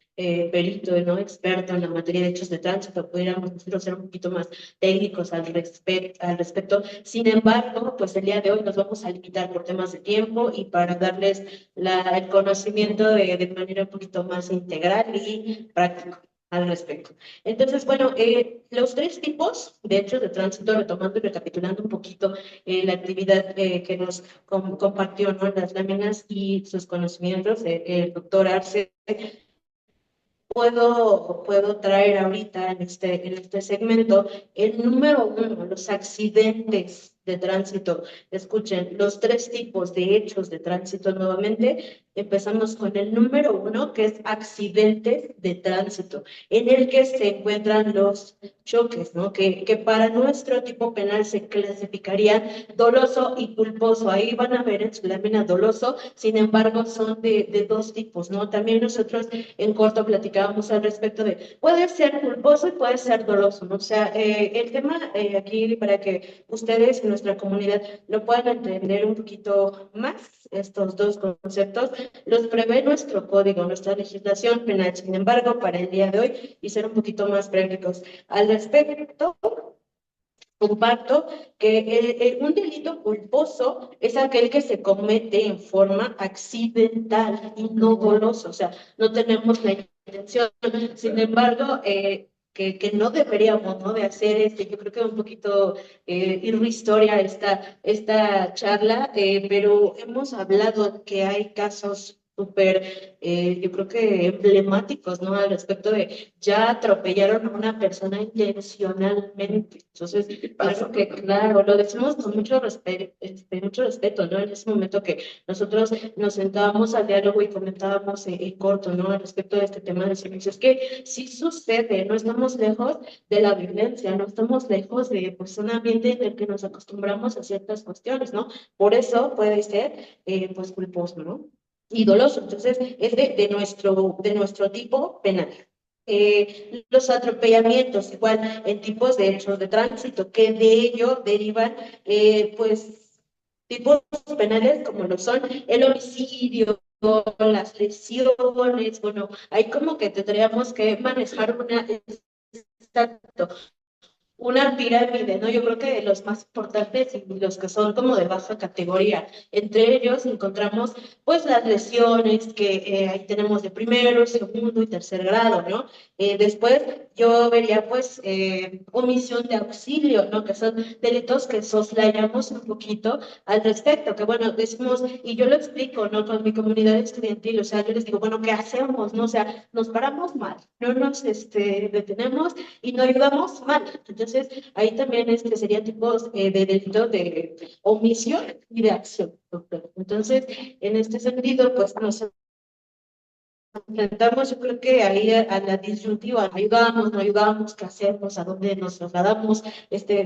Speaker 3: perito, ¿no? Experto en la materia de hechos de tránsito, pudiéramos nosotros ser un poquito más técnicos al respecto. Sin embargo, pues el día de hoy nos vamos a limitar por temas de tiempo y para darles el conocimiento de manera un poquito más integral y práctico. al respecto. Entonces, bueno, los tres tipos de hechos de tránsito, retomando y recapitulando un poquito la actividad que nos compartió, ¿no? Las láminas y sus conocimientos, el doctor Arce, puedo traer ahorita en este segmento el número uno, los accidentes de tránsito. Escuchen, los tres tipos de hechos de tránsito nuevamente. Empezamos con el número uno, que es accidentes de tránsito, en el que se encuentran los choques, ¿no? Que para nuestro tipo penal se clasificarían doloso y culposo. Ahí van a ver en su lámina doloso, sin embargo, son de dos tipos, ¿no? También nosotros en corto platicábamos al respecto de, puede ser culposo y puede ser doloso, ¿no? O sea, el tema aquí, para que ustedes en nuestra comunidad lo puedan entender un poquito más, estos dos conceptos, los prevé nuestro código, nuestra legislación penal. Sin embargo, para el día de hoy, y ser un poquito más prácticos al respecto, comparto que un delito culposo es aquel que se comete en forma accidental y no dolosa, o sea, no tenemos la intención. Sin embargo, que no deberíamos, ¿no? De hacer yo creo que un poquito irrisoria esta charla, pero hemos hablado que hay casos súper, yo creo que emblemáticos, ¿no? Al respecto de ya atropellaron a una persona intencionalmente. Entonces, claro que, claro, lo decimos con mucho respeto, ¿no? En ese momento que nosotros nos sentábamos al diálogo y comentábamos en corto, ¿no? Al respecto de este tema de servicios, que sí sucede, no estamos lejos de la violencia, no estamos lejos de, pues, un ambiente en el que nos acostumbramos a ciertas cuestiones, ¿no? Por eso puede ser, pues, culposo, ¿no? Y doloso. Entonces, es de nuestro tipo penal. Los atropellamientos, igual en tipos de hechos de tránsito, que de ello derivan, pues, tipos penales como lo son el homicidio, las lesiones. Bueno, ahí como que tendríamos que manejar exacto, una pirámide, ¿no? Yo creo que de los más importantes y los que son como de baja categoría. Entre ellos encontramos, pues, las lesiones que ahí tenemos de primero, segundo y tercer grado, ¿no? Después yo vería, pues, omisión de auxilio, ¿no? Que son delitos que soslayamos un poquito al respecto, que bueno, decimos, y yo lo explico, ¿no? Con mi comunidad estudiantil, o sea, yo les digo, bueno, ¿qué hacemos, no? O sea, nos paramos mal, no nos detenemos y no ayudamos mal. Entonces, ahí también serían tipos de delito de omisión y de acción, doctor. Entonces, en este sentido, pues nos enfrentamos, yo creo que ahí a la disyuntiva, ayudamos, no ayudamos, qué hacemos, a dónde nos trasladamos,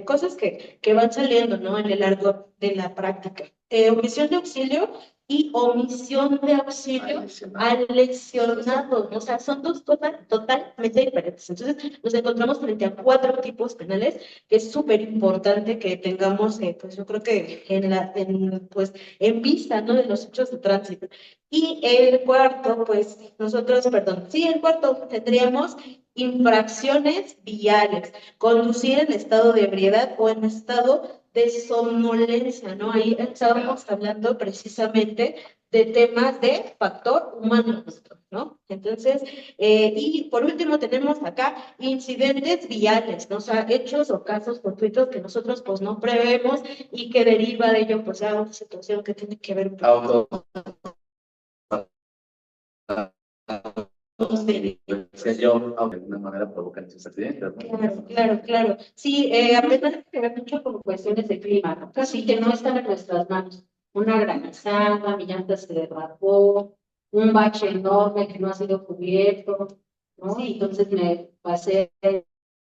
Speaker 3: cosas que van saliendo, ¿no? En el largo de la práctica. Omisión de auxilio y omisión de auxilio al lesionado, ¿no? O sea, son dos cosas totalmente diferentes. Entonces, nos encontramos frente a cuatro tipos penales que es súper importante que tengamos, pues yo creo que pues, en vista, ¿no? De los hechos de tránsito. Y el cuarto, pues nosotros, perdón, sí, el cuarto tendríamos infracciones viales, conducir en estado de ebriedad o en estado de somnolencia, ¿no? Ahí estábamos hablando precisamente de temas de factor humano, ¿no? Entonces, y por último tenemos acá incidentes viales, ¿no? O sea, hechos o casos fortuitos que nosotros pues no prevemos y que deriva de ello pues a una situación que tiene que ver
Speaker 2: Auto. Decía yo, de alguna manera provocan esos accidentes, ¿no?
Speaker 1: Claro, claro, claro. Sí, apenas tiene que ver mucho con cuestiones de clima, ¿no? Casi que no están en nuestras manos. Una granizada, mi llanta se derrapó, un bache enorme que no ha sido cubierto, ¿no? Y entonces me pasé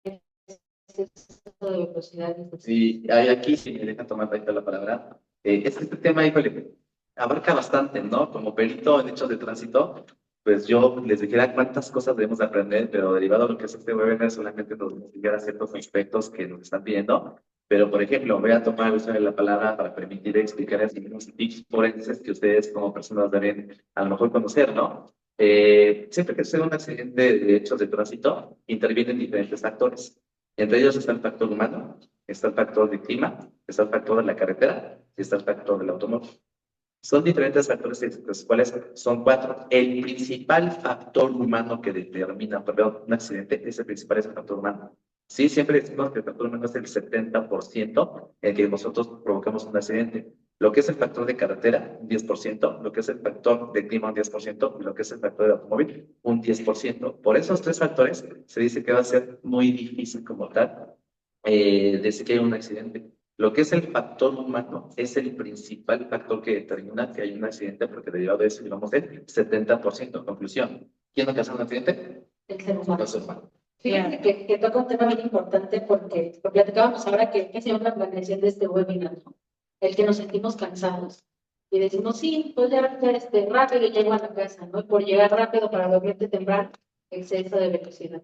Speaker 1: exceso de velocidad.
Speaker 2: Sí, hay aquí, si me dejan tomar ahorita la palabra, es que este tema, híjole, abarca bastante, ¿no? Como perito en hechos de tránsito, pues yo les dijera cuántas cosas debemos de aprender, pero derivado de lo que es este webinar, solamente nos explicará ciertos aspectos que nos están pidiendo. Pero, por ejemplo, voy a tomar uso de la palabra para permitir explicarles algunos tips forenses que ustedes como personas deben a lo mejor conocer, ¿no? Siempre que sucede un accidente de hechos de tránsito, intervienen diferentes factores. Entre ellos está el factor humano, está el factor de clima, está el factor de la carretera y está el factor del automóvil. Son diferentes factores, de los cuales son 4. El principal factor humano que determina, perdón, un accidente, ese principal es el factor humano. Sí, siempre decimos que el factor humano es el 70% en que nosotros provocamos un accidente. Lo que es el factor de carretera, un 10%, lo que es el factor de clima, un 10%, y lo que es el factor de automóvil, un 10%. Por esos 3 factores se dice que va a ser muy difícil como tal decir que hay un accidente. Lo que es el factor humano es el principal factor que determina que hay un accidente, porque derivado de eso llevamos el 70%. Conclusión, ¿quién ocasiona un accidente?
Speaker 1: El ser humano.
Speaker 2: El ser humano.
Speaker 1: Fíjate que toca un tema bien importante porque lo platicábamos ahora que se llama la planeación de este webinar, ¿no? El que nos sentimos cansados y decimos, sí, pues ya rápido llego a la casa, ¿no? Y por llegar rápido para dormirte temprano, exceso de velocidad.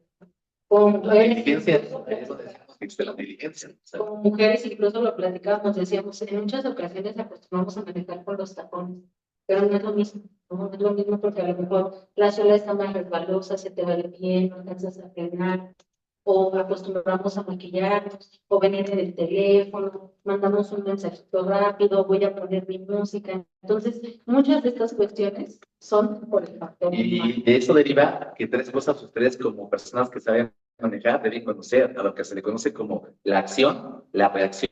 Speaker 1: Con
Speaker 2: La
Speaker 1: mujeres,
Speaker 2: diligencia,
Speaker 1: incluso,
Speaker 2: ahí es donde decimos que existe la diligencia. O sea,
Speaker 1: como mujeres incluso lo platicábamos, decíamos, en muchas ocasiones acostumbramos a manejar con los tacones, pero no es lo mismo, no es lo mismo porque a lo mejor la suela está más resbalosa, se te va el pie, no alcanzas a frenar, o acostumbramos a maquillarnos, o venir en el teléfono, mandamos un mensajito rápido, voy a poner mi música. Entonces, muchas de estas cuestiones son por el factor humano.
Speaker 2: y de eso deriva que 3 cosas ustedes como personas que saben manejar deben conocer a lo que se le conoce como la acción, la reacción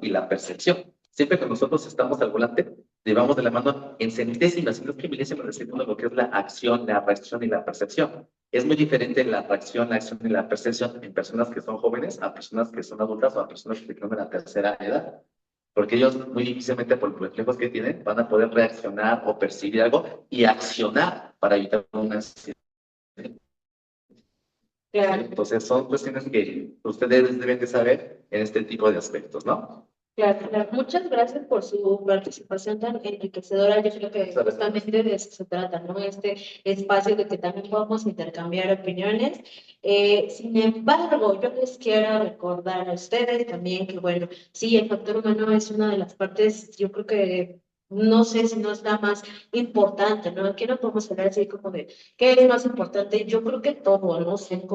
Speaker 2: y la percepción. Siempre que nosotros estamos al volante, llevamos de la mano en centésimas, si no es que milésimas de segundo, lo que es la acción, la reacción y la percepción. Es muy diferente la reacción, la acción y la percepción en personas que son jóvenes a personas que son adultas o a personas que tienen la tercera edad. Porque ellos muy difícilmente, por los reflejos que tienen, van a poder reaccionar o percibir algo y accionar para evitar un accidente.
Speaker 1: Claro.
Speaker 2: Entonces, son cuestiones que ustedes deben de saber en este tipo de aspectos, ¿no?
Speaker 3: Claro, claro. Muchas gracias por su participación tan enriquecedora. Yo creo que justamente de eso se trata, ¿no? Este espacio de que también podamos intercambiar opiniones. Sin embargo, yo les quiero recordar a ustedes también que, bueno, sí, el factor humano es una de las partes, yo creo que no sé si no es la más importante, ¿no? Aquí no podemos hablar así como de qué es más importante. Yo creo que todo, ¿no? En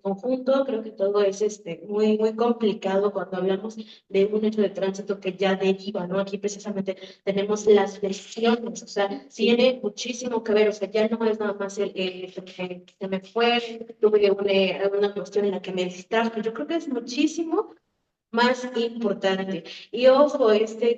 Speaker 3: conjunto, creo que todo es muy, muy complicado cuando hablamos de un hecho de tránsito que ya deriva, ¿no? Aquí precisamente tenemos las lesiones, o sea, tiene muchísimo que ver, o sea, ya no es nada más que se me fue, tuve una cuestión en la que me distrajo, yo creo que es muchísimo más importante. Y ojo,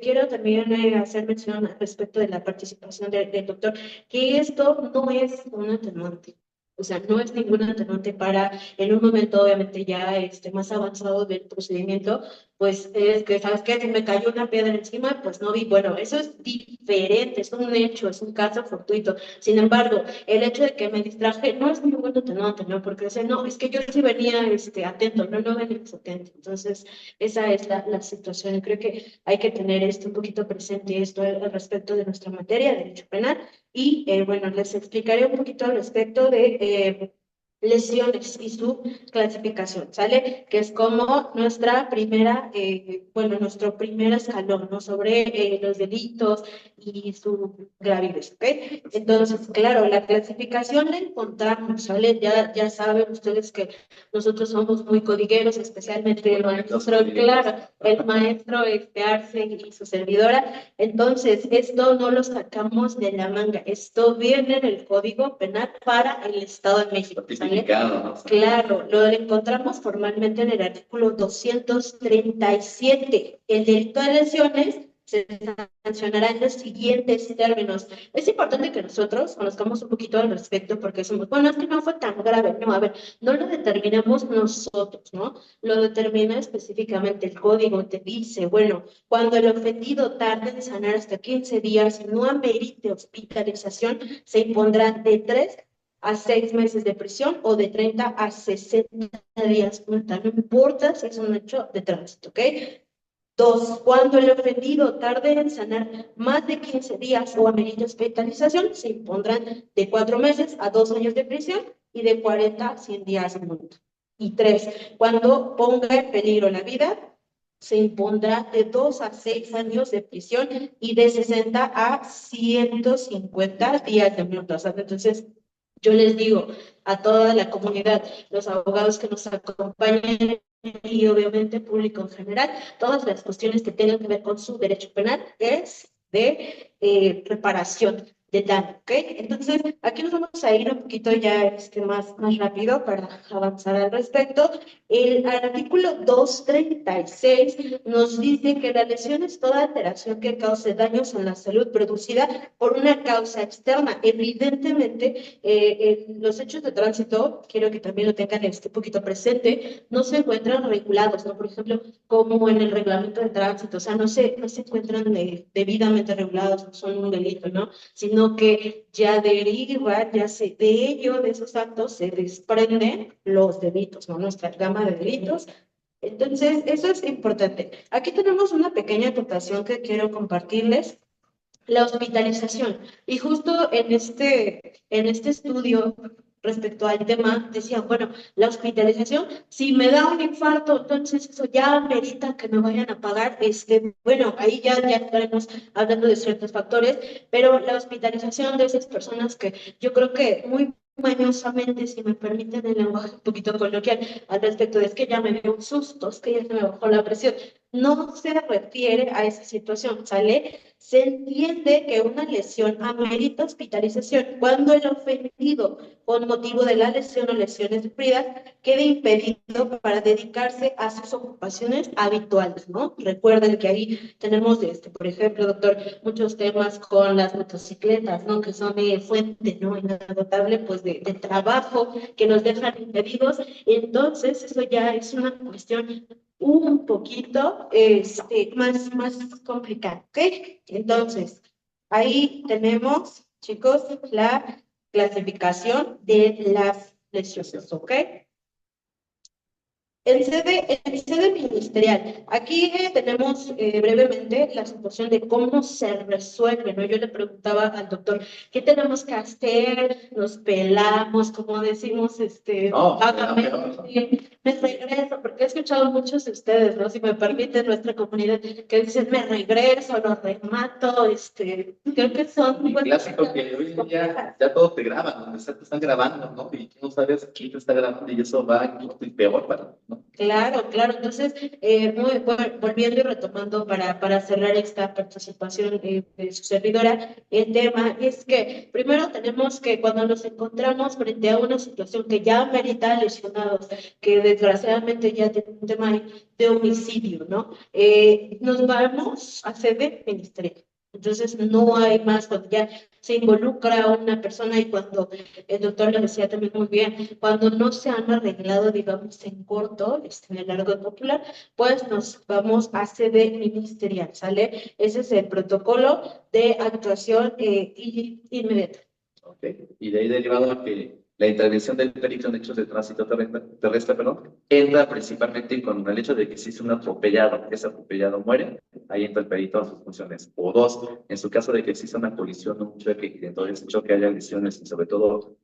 Speaker 3: quiero también hacer mención respecto de la participación del doctor, que esto no es un atenuante. O sea, no es ningún atenuante para, en un momento obviamente ya más avanzado del procedimiento, pues es que, ¿sabes qué? Si me cayó una piedra encima, pues no vi. Bueno, eso es diferente, es un hecho, es un caso fortuito. Sin embargo, el hecho de que me distraje no es ningún atenuante, ¿no? Porque, o sea, no, es que yo sí venía atento, no venía atento. Entonces, esa es la situación. Creo que hay que tener un poquito presente esto al respecto de nuestra materia, derecho penal. Y bueno, les explicaré un poquito al respecto de lesiones y su clasificación, ¿sale? Que es como nuestra primera, bueno, nuestro primer escalón, ¿no? Sobre los delitos y su gravidez, ¿ok? Entonces, claro, la clasificación la encontramos, ¿sale? Ya saben ustedes que nosotros somos muy codigueros, especialmente el maestro, claro, el maestro Arce y su servidora. Entonces, esto no lo sacamos de la manga, esto viene en el Código Penal para el Estado de México, ¿sale?
Speaker 2: ¿No?
Speaker 3: Claro, lo encontramos formalmente en el artículo 237. El delito de lesiones se sancionará en los siguientes términos. Es importante que nosotros conozcamos un poquito al respecto porque decimos, bueno, es que no fue tan grave. No, a ver, no lo determinamos nosotros, ¿no? Lo determina específicamente el código. Te dice, bueno, cuando el ofendido tarde en sanar hasta 15 días y no amerite hospitalización, se impondrán de 3 a 6 meses de prisión o de 30 a 60 días multa. No importa si es un hecho de tránsito, ¿ok? 2. Cuando el ofendido tarde en sanar más de 15 días o amerite hospitalización, se impondrán de 4 meses a 2 años de prisión y de 40 a 100 días de multa. Y 3. Cuando ponga en peligro la vida, se impondrá de 2 a 6 años de prisión y de 60 a 150 días de multa. Entonces, yo les digo a toda la comunidad, los abogados que nos acompañan y obviamente público en general, todas las cuestiones que tengan que ver con su derecho penal es de reparación de daño, ¿ok? Entonces, aquí nos vamos a ir un poquito ya más rápido para avanzar al respecto. El artículo 236 nos dice que la lesión es toda alteración que cause daños en la salud producida por una causa externa. Evidentemente, los hechos de tránsito, quiero que también lo tengan un poquito presente, no se encuentran regulados, ¿no? Por ejemplo, como en el reglamento de tránsito, o sea, no se encuentran debidamente regulados, no son un delito, ¿no? Sino que ya deriva, de esos actos se desprenden los delitos, ¿no? Nuestra gama de delitos. Entonces, eso es importante. Aquí tenemos una pequeña acotación que quiero compartirles. La hospitalización. Y justo en este estudio respecto al tema, decían, bueno, la hospitalización, si me da un infarto, entonces eso ya amerita que me vayan a pagar, bueno, ahí ya estaremos hablando de ciertos factores, pero la hospitalización de esas personas que yo creo que muy mañosamente, si me permiten el lenguaje un poquito coloquial al respecto, es que ya me dio un susto, es que ya se me bajó la presión, no se refiere a esa situación, ¿sale? Se entiende que una lesión amerita hospitalización cuando el ofendido, con motivo de la lesión o lesiones sufridas, quede impedido para dedicarse a sus ocupaciones habituales, ¿no? Recuerden que ahí tenemos, por ejemplo, doctor, muchos temas con las motocicletas, ¿no? Que son fuente, ¿no? Inagotable, pues, de trabajo que nos dejan impedidos. Entonces, eso ya es una cuestión un poquito más complicado, ¿ok? Entonces, ahí tenemos, chicos, la clasificación de las lesiones, ¿ok? En sede ministerial, aquí tenemos brevemente la situación de cómo se resuelve, ¿no? Yo le preguntaba al doctor, ¿qué tenemos que hacer? Nos pelamos, como decimos, vagamente, me regreso, porque he escuchado muchos de ustedes, ¿no? Si me permiten, nuestra comunidad, que dicen, me regreso, lo remato, creo que son...
Speaker 2: El clásico que hoy en día ya todo te graban, donde te están grabando, ¿no? Y tú no sabes quién te está grabando y eso va incluso peor para ti, ¿no?
Speaker 3: Claro, claro. Entonces, volviendo y retomando para cerrar esta participación de su servidora, el tema es que primero tenemos que cuando nos encontramos frente a una situación que ya merita lesionados, que desgraciadamente ya tiene un tema de homicidio, ¿no? Nos vamos a sede ministerial. Entonces, no hay más cuando ya se involucra una persona y cuando el doctor lo decía también muy bien, cuando no se han arreglado, digamos, en corto, en el largo popular, pues nos vamos a sede ministerial, ¿sale? Ese es el protocolo de actuación inmediata.
Speaker 2: Okay. Y de ahí derivado a que la intervención del perito en hechos de tránsito terrestre, entra principalmente con el hecho de que existe un atropellado, ese atropellado muere, ahí entra el perito a sus funciones. O dos, en su caso de que exista una colisión o un choque, y dentro de ese choque haya lesiones y sobre todo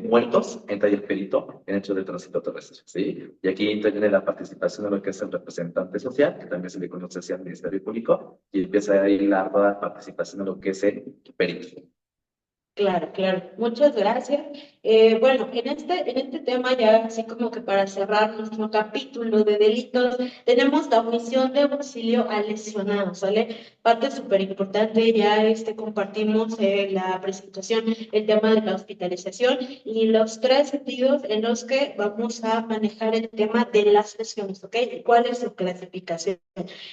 Speaker 2: muertos, entra ahí el perito en hechos de tránsito terrestre, ¿sí? Y aquí interviene la participación de lo que es el representante social, que también se le conoce así al Ministerio Público, y empieza ahí la participación de lo que es el perito.
Speaker 3: Claro, claro. Muchas gracias. Bueno, en este tema ya así como que para cerrar nuestro capítulo de delitos, tenemos la omisión de auxilio al lesionado, ¿sale? Parte súper importante, ya compartimos la presentación, el tema de la hospitalización y los tres sentidos en los que vamos a manejar el tema de las lesiones, ¿ok? ¿Cuál es su clasificación?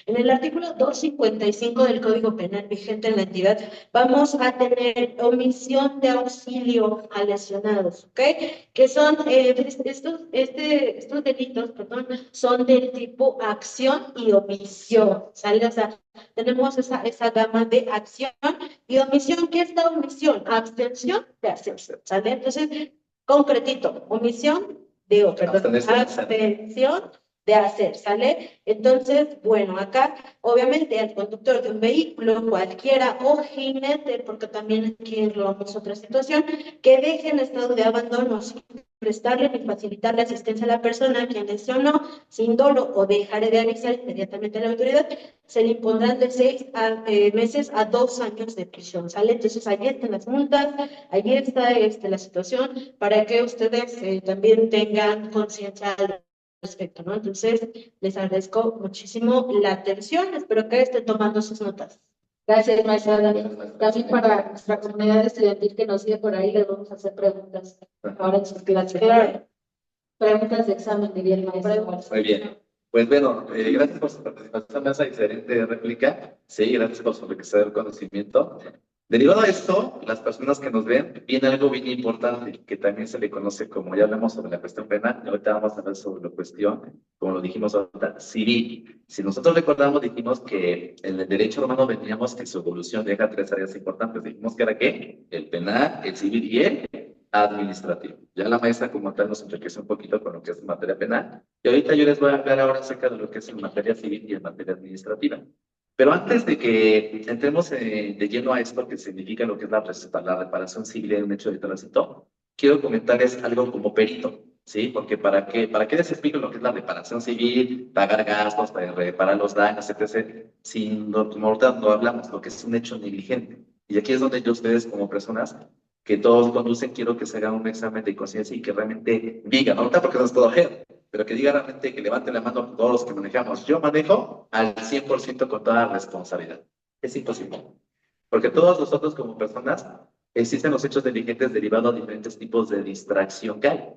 Speaker 3: En el artículo 255 del Código Penal vigente en la entidad, vamos a tener omisión de auxilio a lesionados, ¿ok? Que son estos delitos, perdón, son del tipo acción y omisión, ¿sale? O sea, tenemos esa gama de acción y omisión. ¿Qué es la omisión? Abstención de hacer, ¿sale? Entonces, concretito, omisión abstención de hacer, ¿sale? Entonces, bueno, acá, obviamente, el conductor de un vehículo, cualquiera, o jinete, porque también aquí englobamos otra situación, que deje en estado de abandono sin prestarle ni facilitarle asistencia a la persona a quien lesionó, sin dolo o dejaré de avisar inmediatamente a la autoridad, se le impondrán de 6 meses a 2 años de prisión, ¿sale? Entonces, allí están las multas, allí está la situación, para que ustedes también tengan conciencia al respecto, ¿no? Entonces, les agradezco muchísimo la atención, espero que estén tomando sus notas.
Speaker 1: Gracias, maestra Dani.
Speaker 2: Gracias, maestra.
Speaker 1: También para nuestra comunidad estudiantil que nos sigue por ahí, les vamos a hacer preguntas ahora en sus clases.
Speaker 3: Claro.
Speaker 1: Preguntas de examen, diría el maestro.
Speaker 2: Muy bien. Pues bueno, gracias por su participación en esa excelente réplica. Sí, gracias por su enriquecedor conocimiento. Derivado de esto, las personas que nos ven, viene algo bien importante, que también se le conoce como, ya hablamos sobre la cuestión penal, y ahorita vamos a hablar sobre la cuestión, como lo dijimos ahorita, civil. Si nosotros recordamos, dijimos que en el derecho romano veníamos que su evolución deja tres áreas importantes. Dijimos que era ¿qué? El penal, el civil y el administrativo. Ya la maestra como tal nos enriqueció un poquito con lo que es materia penal, y ahorita yo les voy a hablar ahora acerca de lo que es en materia civil y en materia administrativa. Pero antes de que entremos de lleno a esto que significa lo que es la reparación civil en un hecho de tránsito, quiero comentarles algo como perito, ¿sí? Porque ¿para qué les explico lo que es la reparación civil, pagar gastos, para reparar los daños, etc.? Si no hablamos lo que es un hecho negligente. Y aquí es donde yo, ustedes como personas que todos conducen, quiero que se haga un examen de conciencia y que realmente digan, ahorita porque no es todo gel, pero que diga realmente, que levante la mano todos los que manejamos. Yo manejo al 100% con toda responsabilidad. Es imposible. Porque todos nosotros como personas, existen los hechos negligentes derivados de diferentes tipos de distracción que hay.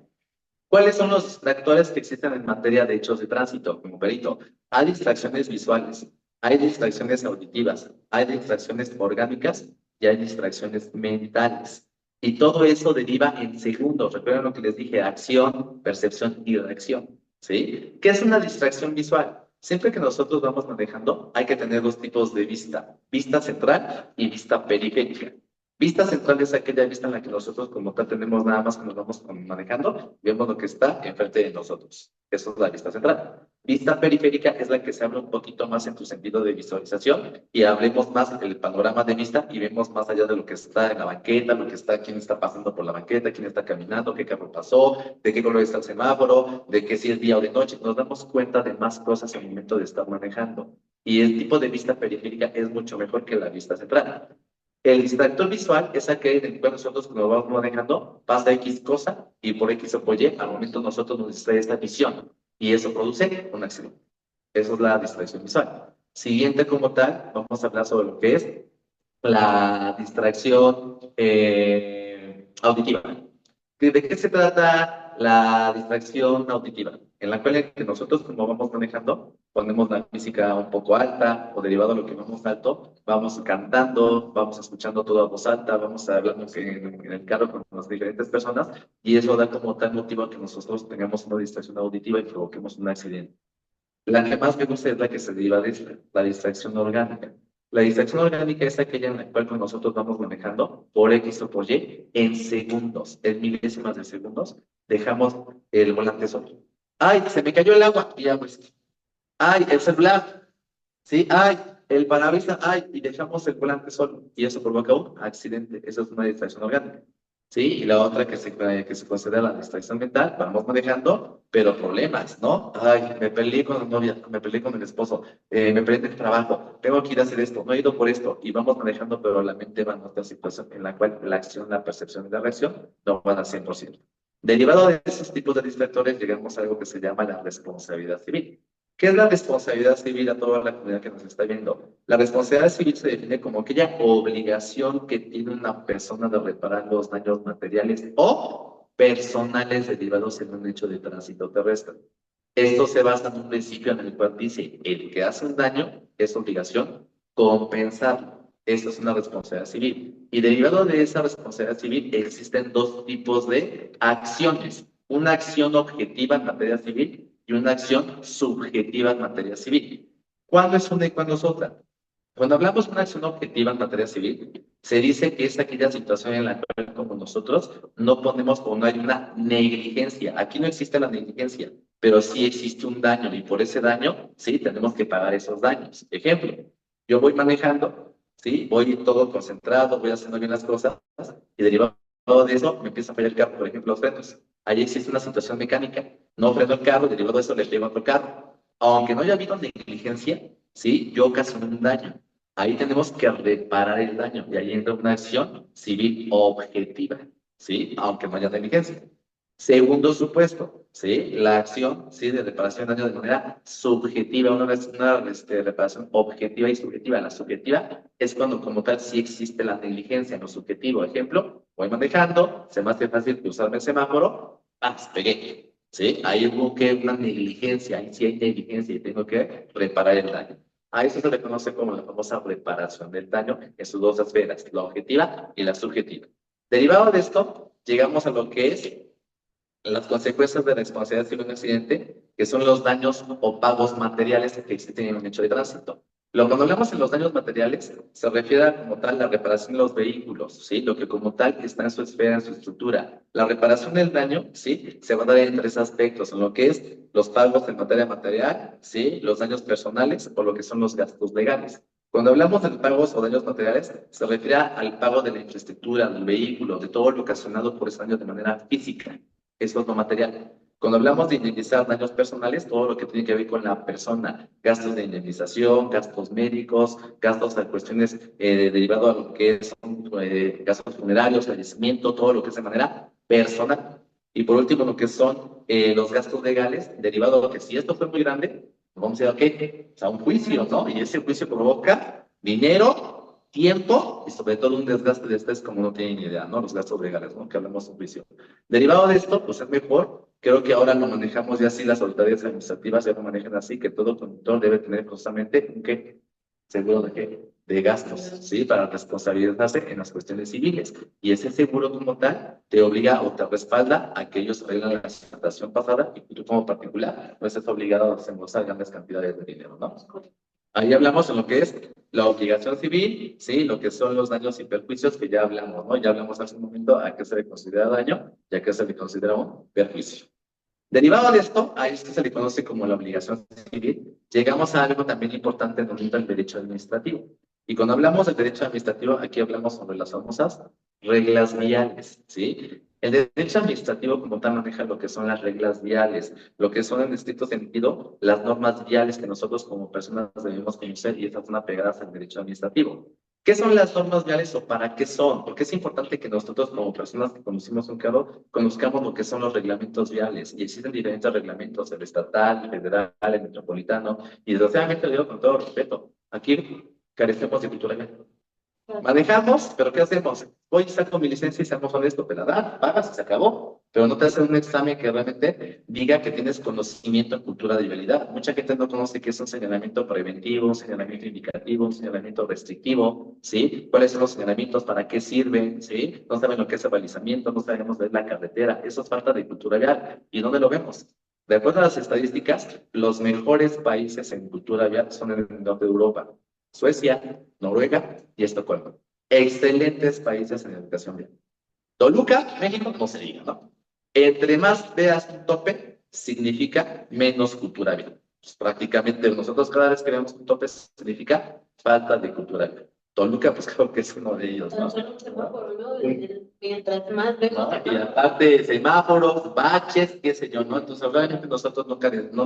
Speaker 2: ¿Cuáles son los distractores que existen en materia de hechos de tránsito, como perito? Hay distracciones visuales, hay distracciones auditivas, hay distracciones orgánicas y hay distracciones mentales. Y todo eso deriva en segundos. Recuerden lo que les dije, acción, percepción y reacción. ¿Sí? ¿Qué es una distracción visual? Siempre que nosotros vamos manejando, hay que tener dos tipos de vista. Vista central y vista periférica. Vista central es aquella vista en la que nosotros como tal tenemos nada más cuando vamos manejando, vemos lo que está enfrente de nosotros. Eso es la vista central. Vista periférica es la que se abre un poquito más en tu sentido de visualización y hablemos más del panorama de vista y vemos más allá de lo que está en la banqueta, lo que está, quién está pasando por la banqueta, quién está caminando, qué carro pasó, de qué color está el semáforo, de que si es día o de noche. Nos damos cuenta de más cosas al momento de estar manejando. Y el tipo de vista periférica es mucho mejor que la vista central. El distractor visual es aquel en el cual nosotros cuando vamos manejando pasa X cosa y por X o por Y, al momento nosotros nos distrae esta visión y eso produce un accidente. Eso es la distracción visual. Siguiente como tal, vamos a hablar sobre lo que es la distracción auditiva. ¿De qué se trata la distracción auditiva? En la cual nosotros, como vamos manejando, ponemos la música un poco alta o derivado de lo que vamos alto, vamos cantando, vamos escuchando todo a voz alta, vamos hablando en el carro con las diferentes personas y eso da como tal motivo a que nosotros tengamos una distracción auditiva y provoquemos un accidente. La que más me gusta es la que se deriva de esta, la distracción orgánica. La distracción orgánica es aquella en la cual cuando nosotros vamos manejando por X o por Y, en segundos, en milésimas de segundos, dejamos el volante solo. ¡Ay, se me cayó el agua! Y hago esto. ¡Ay, el celular! ¿Sí? ¡Ay, el parabrisas! ¡Ay! Y dejamos el volante solo. Y eso provoca un accidente. Eso es una distracción orgánica. ¿Sí? Y la otra que se considera la distracción mental, vamos manejando, pero problemas, ¿no? Ay, me peleé con la novia, me peleé con el esposo, me peleé en el trabajo, tengo que ir a hacer esto, no he ido por esto, y vamos manejando, pero la mente va en otra situación en la cual la acción, la percepción y la reacción no van al 100%. Derivado de esos tipos de distractores, llegamos a algo que se llama la responsabilidad civil. ¿Qué es la responsabilidad civil a toda la comunidad que nos está viendo? La responsabilidad civil se define como aquella obligación que tiene una persona de reparar los daños materiales o personales derivados en un hecho de tránsito terrestre. Esto se basa en un principio en el cual dice, el que hace un daño es obligación compensarlo. Esto es una responsabilidad civil. Y derivado de esa responsabilidad civil existen dos tipos de acciones. Una acción objetiva en materia civil y una acción subjetiva en materia civil. ¿Cuándo es una y cuándo es otra? Cuando hablamos de una acción objetiva en materia civil, se dice que es aquella situación en la cual como nosotros no ponemos o no hay una negligencia. Aquí no existe la negligencia, pero sí existe un daño y por ese daño, sí, tenemos que pagar esos daños. Ejemplo, yo voy manejando, sí, voy todo concentrado, voy haciendo bien las cosas y derivado de eso me empieza a fallar el carro, por ejemplo, los frenos. Ahí existe una situación mecánica. No freno el carro, derivado de eso le pego a otro carro. Aunque no haya habido negligencia, ¿sí? Yo ocasioné un daño. Ahí tenemos que reparar el daño. Y ahí entra una acción civil objetiva, ¿sí? Aunque no haya negligencia. Segundo supuesto, ¿sí? La acción, ¿sí? De reparación de daño de manera subjetiva, una reparación objetiva y subjetiva. La subjetiva es cuando como tal sí existe la negligencia en lo subjetivo. Ejemplo, voy manejando, se me hace fácil cruzarme el semáforo, pegué, ¿sí? Ahí hubo que una negligencia, ahí sí hay negligencia y tengo que reparar el daño. A eso se le conoce como la famosa reparación del daño en sus dos esferas, la objetiva y la subjetiva. Derivado de esto, llegamos a lo que es las consecuencias de responsabilidad civil de un accidente, que son los daños o pagos materiales que existen en un hecho de tránsito. Cuando hablamos de los daños materiales, se refiere a como tal la reparación de los vehículos, ¿sí? Lo que como tal está en su esfera, en su estructura. La reparación del daño, ¿sí? Se va a dar en tres aspectos, en lo que es los pagos en materia material, ¿sí? Los daños personales o lo que son los gastos legales. Cuando hablamos de pagos o daños materiales, se refiere al pago de la infraestructura, del vehículo, de todo lo ocasionado por ese daño de manera física. Eso es lo material. Cuando hablamos de indemnizar daños personales, todo lo que tiene que ver con la persona, gastos de indemnización, gastos médicos, gastos de cuestiones derivados a lo que son gastos funerarios, fallecimiento, todo lo que es de manera personal. Y por último, lo que son los gastos legales, derivados a lo que si esto fue muy grande, vamos a ir a qué? A un juicio, ¿no? Y ese juicio provoca dinero, tiempo y sobre todo un desgaste de estrés como no tienen idea, ¿no? Los gastos legales, ¿no? Que hablamos de un juicio. Derivado de esto, pues es mejor, creo que ahora lo manejamos ya así, las autoridades administrativas ya lo manejan así, que todo conductor debe tener constantemente un ¿qué? Seguro de qué? De gastos, ¿sí? Para responsabilizarse en las cuestiones civiles. Y ese seguro como tal te obliga o te respalda a que ellos arreglen la situación pasada y tú como particular no estés obligado a desembolsar grandes cantidades de dinero, ¿no? Ahí hablamos en lo que es la obligación civil, ¿sí? Lo que son los daños y perjuicios que ya hablamos, ¿no? Ya hablamos hace un momento a qué se le considera daño y a qué se le considera un perjuicio. Derivado de esto, a esto se le conoce como la obligación civil, llegamos a algo también importante en el derecho administrativo. Y cuando hablamos del derecho administrativo, aquí hablamos sobre las famosas reglas viales, ¿sí? El derecho administrativo como tal maneja lo que son las reglas viales, lo que son en estricto sentido las normas viales que nosotros como personas debemos conocer y estas son apegadas al derecho administrativo. ¿Qué son las normas viales o para qué son? Porque es importante que nosotros como personas que conocimos un carro, conozcamos lo que son los reglamentos viales. Y existen diferentes reglamentos, el estatal, el federal, el metropolitano. Y desgraciadamente lo digo con todo respeto, aquí carecemos de cultura vial. Manejamos, pero ¿qué hacemos? Voy, saco mi licencia y seamos honestos, te la dan, pagas y se acabó. Pero no te hacen un examen que realmente diga que tienes conocimiento en cultura de vialidad. Mucha gente no conoce qué es un señalamiento preventivo, un señalamiento indicativo, un señalamiento restrictivo, ¿sí? ¿Cuáles son los señalamientos? ¿Para qué sirven? ¿Sí? No saben lo que es el balizamiento, no sabemos ver la carretera. Eso es falta de cultura vial. ¿Y dónde lo vemos? De acuerdo a las estadísticas, los mejores países en cultura vial son en el norte de Europa. Suecia, Noruega y Estocolmo. Excelentes países en educación vial. Toluca, México, no se diga, ¿no? Entre más veas un tope, significa menos cultura vial. Pues prácticamente nosotros cada vez que vemos un tope significa falta de cultura vial. Toluca, pues creo que es uno de ellos, ¿no?
Speaker 3: Mientras más vemos.
Speaker 2: Y aparte, semáforos, baches, qué sé yo, ¿no? Entonces, obviamente nosotros no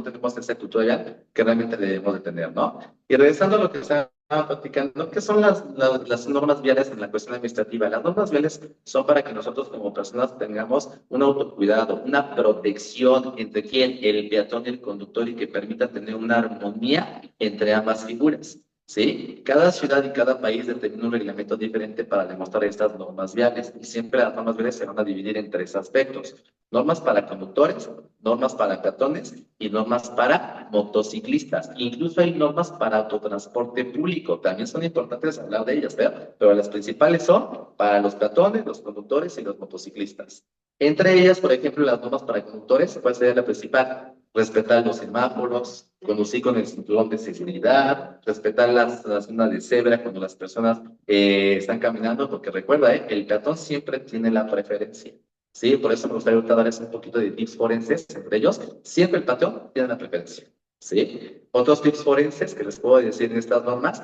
Speaker 2: tenemos esa cultura vial que realmente debemos de tener, ¿no? Y regresando a lo que estaba platicando, ¿qué son las normas viales en la cuestión administrativa? Las normas viales son para que nosotros como personas tengamos un autocuidado, una protección entre quién, el peatón y el conductor y que permita tener una armonía entre ambas figuras. ¿Sí? Cada ciudad y cada país determina un reglamento diferente para demostrar estas normas viales y siempre las normas viales se van a dividir en tres aspectos. Normas para conductores, normas para peatones y normas para motociclistas. Incluso hay normas para autotransporte público. También son importantes hablar de ellas, pero las principales son para los peatones, los conductores y los motociclistas. Entre ellas, por ejemplo, las normas para conductores, ¿cuál sería la principal? Respetar los semáforos, conducir con el cinturón de seguridad, respetar las zonas de cebra cuando las personas están caminando, porque recuerda, el peatón siempre tiene la preferencia. Sí, por eso me gustaría ahorita darles un poquito de tips forenses, entre ellos, siempre el peatón tiene la preferencia. ¿Sí? Otros tips forenses que les puedo decir en estas normas,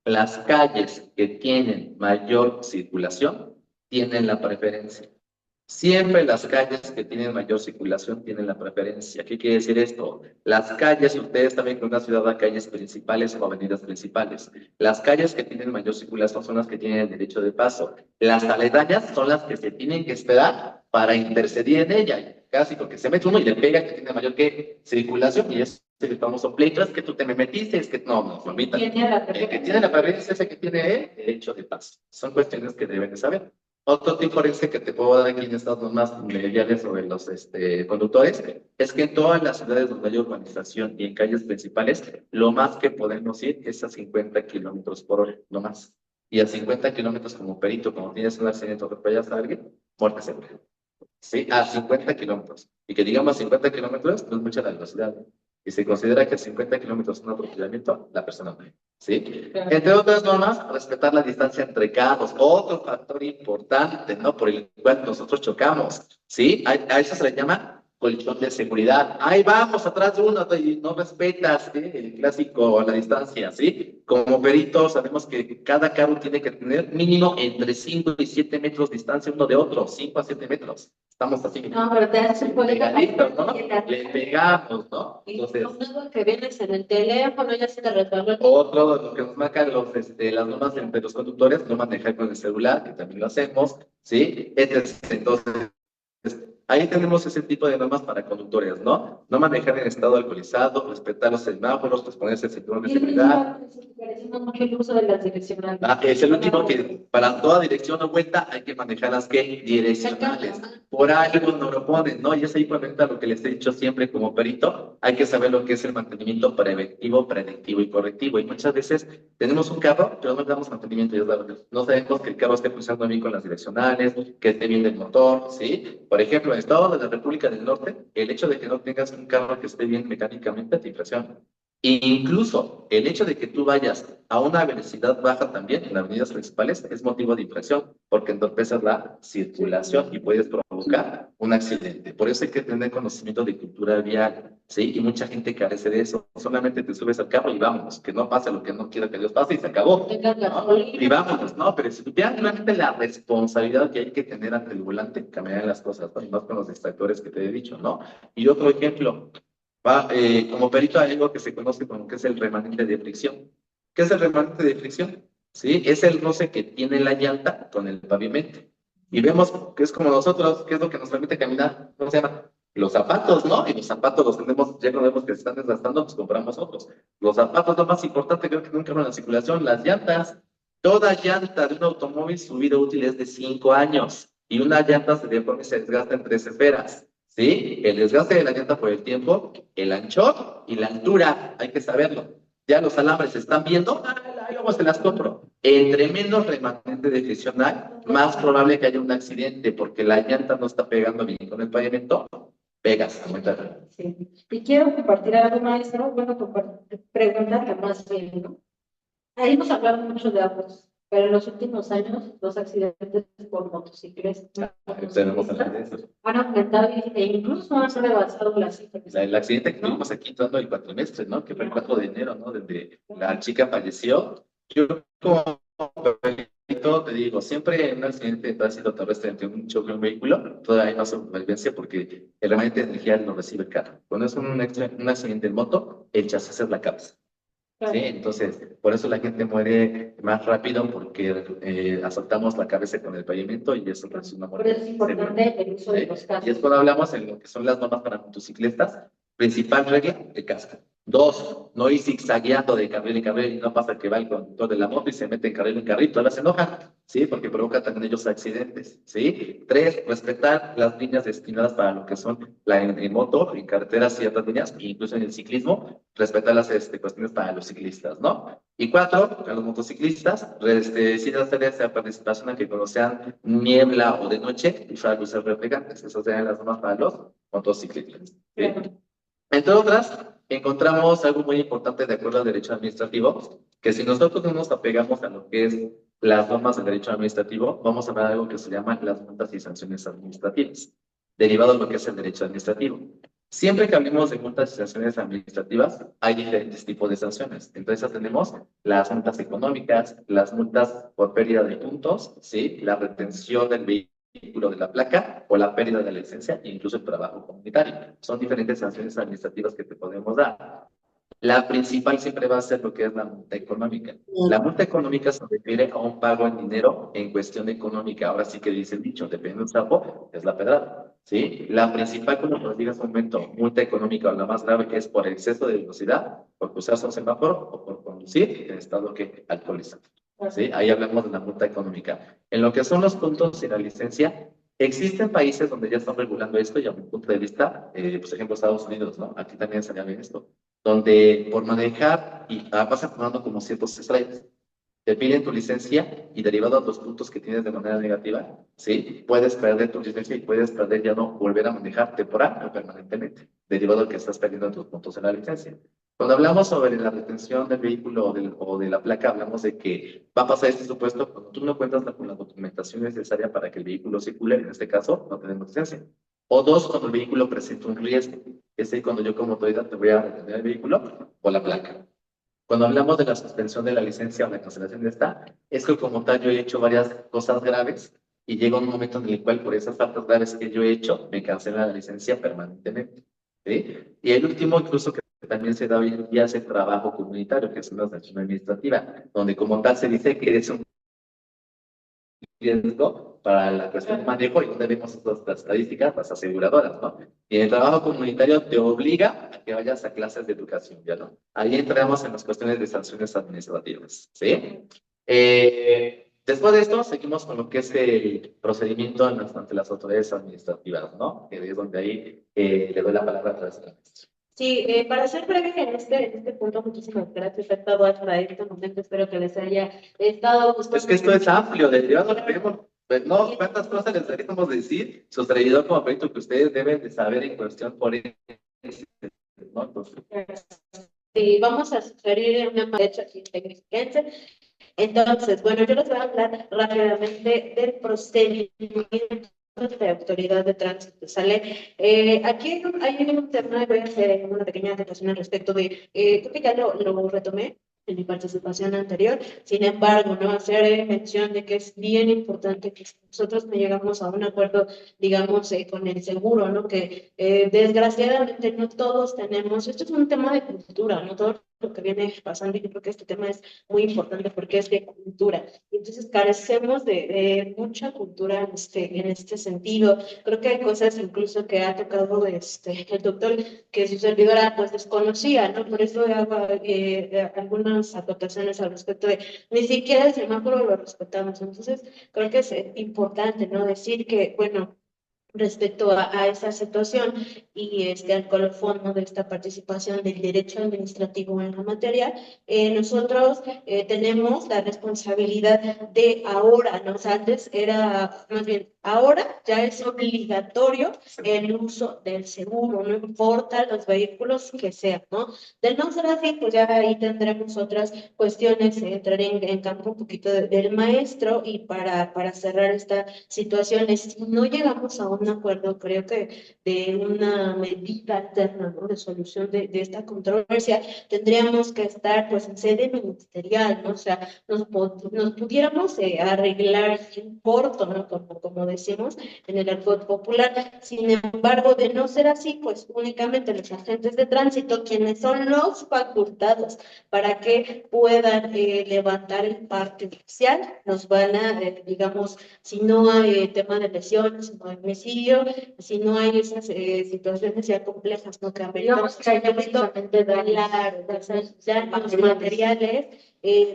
Speaker 2: las calles que tienen mayor circulación tienen la preferencia. Siempre las calles que tienen mayor circulación tienen la preferencia. ¿Qué quiere decir esto? Las calles, ustedes también con una ciudad de calles principales o avenidas principales. Las calles que tienen mayor circulación son las que tienen el derecho de paso. Las aledañas son las que se tienen que esperar para intercedir en ella. clásico, que se mete uno y le pega, que tiene mayor que circulación, y es el famoso pleito, es que tú te me metiste, es que no, mamita. El que tiene la preferencia es el que tiene derecho de paso. Son cuestiones que deben de saber. Otro tipo forense que te puedo dar aquí en estas normas mediales sobre los conductores es que en todas las ciudades donde hay urbanización y en calles principales, lo más que podemos ir es a 50 kilómetros por hora, no más. Y a 50 kilómetros como perito, como tienes un accidente o atropellas a alguien, muerte segura. Sí, a 50 kilómetros. Y que digamos 50 kilómetros no es mucha la velocidad. Y se considera que 50 kilómetros es un atropellamiento, la persona muere. ¿Sí? Entre otras normas, respetar la distancia entre carros. Otro factor importante, ¿no? Por el cual nosotros chocamos. ¿Sí? A eso se le llama colchón de seguridad. Ahí vamos, atrás de uno, y no respetas, ¿sí? El clásico, la distancia, ¿sí? Como peritos sabemos que cada carro tiene que tener mínimo entre 5 y 7 metros de distancia uno de otro, 5 a 7 metros. Estamos así.
Speaker 1: No, pero te haces un
Speaker 2: pegaditos, ¿no? Le pegamos, ¿no?
Speaker 3: Entonces, que vienes en el teléfono, ya se te resbaló.
Speaker 2: Otro de lo que nos marcan las normas entre los conductores, no manejar con el celular, que también lo hacemos, ¿sí? Entonces, ahí tenemos ese tipo de normas para conductores, ¿no? No manejar en estado alcoholizado, respetar los semáforos, pues ponerse el cinturón de seguridad.
Speaker 1: Mucho el uso de las direccionales.
Speaker 2: Es el último que para toda dirección o vuelta hay que manejar las que direccionales. Por algo no lo ponen, ¿no? Y es ahí cuando entra lo que les he dicho siempre como perito, hay que saber lo que es el mantenimiento preventivo, predictivo y correctivo. Y muchas veces tenemos un carro, pero no le damos mantenimiento. No sabemos que el carro esté funcionando bien con las direccionales, que esté bien del motor, ¿sí? Por ejemplo, en el estado de la República del Norte, el hecho de que no tengas un carro que esté bien mecánicamente te impresiona. E incluso el hecho de que tú vayas a una velocidad baja también en avenidas principales es motivo de infracción, porque entorpeces la circulación y puedes provocar un accidente. Por eso hay que tener conocimiento de cultura vial, ¿sí? Y mucha gente carece de eso. Solamente te subes al carro y vámonos, que no pase lo que no quiera que Dios pase y se acabó, ¿no? Y vámonos, ¿no? Pero si vean realmente la responsabilidad que hay que tener ante el volante, cambiar las cosas, ¿no? Y más con los distractores que te he dicho, ¿no? Y otro ejemplo, como perito hay algo que se conoce como que es el remanente de fricción. ¿Qué es el remanente de fricción? ¿Sí? Es el roce que tiene la llanta con el pavimento. Y vemos que es como nosotros, ¿qué es lo que nos permite caminar? ¿Cómo se llama? Los zapatos, ¿no? Y los zapatos los tenemos, ya cuando vemos que se están desgastando, pues compramos otros. Los zapatos, lo más importante creo que nunca en la circulación, las llantas. Toda llanta de un automóvil, su vida útil es de 5 años. Y una llanta se desgasta en 3 esferas. ¿Sí? El desgaste de la llanta por el tiempo, el anchor y la altura, hay que saberlo. Ya los alambres se están viendo, luego se las compro. Entre menos remanente de fricción hay, más probable que haya un accidente, porque la llanta no está pegando bien con el pavimento, pegas.
Speaker 1: Sí. Y quiero compartir algo, maestro, bueno, preguntarle más bien, ¿no? Ahí hemos hablado mucho de autos, pero en los últimos años los accidentes por motocicletas han aumentado e incluso han rebasado las cifras.
Speaker 2: El accidente que tuvimos aquí todo el cuatrimestre, ¿no? Que fue el 4 de enero, ¿no? Desde la chica falleció. Yo como perito te digo, siempre en un accidente de tránsito terrestre entre un choque y un vehículo, todavía hay más supervivencia porque el remanente de energía no recibe el carro. Cuando es un accidente en moto, el chasis es la cabeza. ¿Sí? Entonces, por eso la gente muere más rápido porque azotamos la cabeza con el pavimento y eso es una muerte.
Speaker 1: Por eso es importante el uso de los cascos.
Speaker 2: Y es cuando hablamos en lo que son las normas para motociclistas, principal regla, el casco. 2, no ir zigzagueando de carril en carril y no pasa que va el conductor de la moto y se mete en carril en carril, todavía se enojan, ¿sí? Porque provoca también ellos accidentes, ¿sí? 3, respetar las líneas destinadas para lo que son en moto, en carreteras ciertas líneas, e incluso en el ciclismo, respetar las cuestiones para los ciclistas, ¿no? Y 4, para los motociclistas, sí hacer esa participación en que cuando sean niebla o de noche, usar luces reflejantes, esas serían las normas para los motociclistas, ¿sí? Entre otras, encontramos algo muy importante de acuerdo al derecho administrativo, que si nosotros no nos apegamos a lo que es las normas del derecho administrativo, vamos a ver algo que se llama las multas y sanciones administrativas, derivado de lo que es el derecho administrativo. Siempre que hablemos de multas y sanciones administrativas, hay diferentes tipos de sanciones. Entonces tenemos las multas económicas, las multas por pérdida de puntos, ¿sí? La retención del vehículo de la placa o la pérdida de la licencia e incluso el trabajo comunitario. Son diferentes sanciones administrativas que te podemos dar. La principal siempre va a ser lo que es la multa económica. La multa económica se refiere a un pago en dinero en cuestión económica. Ahora sí que dice el dicho, depende del sapo, es la pedrada. ¿Sí? La principal, cuando nos digas un momento, multa económica o la más grave, que es por exceso de velocidad, por cruzarse un semáforo o por conducir en estado que alcoholizado. ¿Sí? Ahí hablamos de la multa económica. En lo que son los puntos y la licencia, existen países donde ya están regulando esto y a mi punto de vista, por ejemplo, Estados Unidos, ¿no? Aquí también se llama esto, donde por manejar y vas acumulando como ciertos strikes, te piden tu licencia y derivado a los puntos que tienes de manera negativa, ¿sí? Puedes perder tu licencia y puedes perder ya no volver a manejar temporal o permanentemente, derivado a que estás perdiendo tus puntos en la licencia. Cuando hablamos sobre la retención del vehículo o de la placa, hablamos de que va a pasar este supuesto cuando tú no cuentas con la documentación necesaria para que el vehículo circule, en este caso, no tenemos licencia. O dos, cuando el vehículo presenta un riesgo. Es ahí cuando yo como autoridad te voy a retener el vehículo o la placa. Cuando hablamos de la suspensión de la licencia o la cancelación de esta, es que como tal yo he hecho varias cosas graves y llega un momento en el cual por esas faltas graves que yo he hecho, me cancela la licencia permanentemente. ¿Sí? Y el último, incluso que también se da hoy en día, es el trabajo comunitario, que es una sanción administrativa, donde como tal se dice que eres un riesgo para la cuestión de manejo y donde vemos las estadísticas, las aseguradoras, ¿no? Y en el trabajo comunitario te obliga a que vayas a clases de educación, ¿ya no? Ahí entramos en las cuestiones de sanciones administrativas, ¿sí? Después de esto, seguimos con lo que es el procedimiento ante las autoridades administrativas, ¿no? Que es donde ahí le doy la palabra a la maestra.
Speaker 3: Sí, para ser breve en este punto, muchísimas gracias a todos hasta este momento. Espero que les haya estado gustando.
Speaker 2: Es que esto es amplio, derivado pues no, cuántas cosas les deberíamos decir, su servidor como proyecto que ustedes deben de saber en cuestión por eso, ¿no? Entonces,
Speaker 3: Sí, vamos a sugerir una derecho aquí tecniquense. Entonces, bueno, yo les voy a hablar rápidamente del procedimiento de autoridad de tránsito, ¿sale? Aquí hay un tema, voy a hacer una pequeña anotación al respecto de, creo que ya lo retomé en mi participación anterior, sin embargo, no hacer mención de que es bien importante que nosotros no llegamos a un acuerdo, digamos, con el seguro, ¿no? Que desgraciadamente no todos tenemos, esto es un tema de cultura, no todo lo que viene pasando, y yo creo que este tema es muy importante porque es de cultura. Entonces carecemos de mucha cultura en este sentido. Creo que hay cosas incluso que ha tocado el doctor que su servidora pues desconocía, ¿no? Por eso hago algunas acotaciones al respecto de ni siquiera el semáforo lo respetamos. Entonces creo que es importante, ¿no? Decir que, bueno, respecto a esa situación y al colofón de esta participación del derecho administrativo en la materia, nosotros tenemos la responsabilidad de ahora, ¿no? O sea, antes era, más bien, ahora ya es obligatorio el uso del seguro, no importa los vehículos que sean, ¿no? De no ser así, pues ya ahí tendremos otras cuestiones, entraré en campo un poquito del maestro y para cerrar esta situación, si no llegamos a un acuerdo, creo que de una medida alterna, ¿no? De solución de esta controversia, tendríamos que estar pues en sede ministerial, ¿no? O sea, nos pudiéramos arreglar en corto, ¿no? Como decimos en el argot popular. Sin embargo, de no ser así, pues únicamente los agentes de tránsito, quienes son los facultados para que puedan levantar el parte oficial, nos van a, digamos, si no hay tema de lesiones, si no hay homicidio, si no hay esas situaciones ya complejas, ¿no? Que
Speaker 1: Digamos que hay básicamente
Speaker 3: claro, ya los materiales,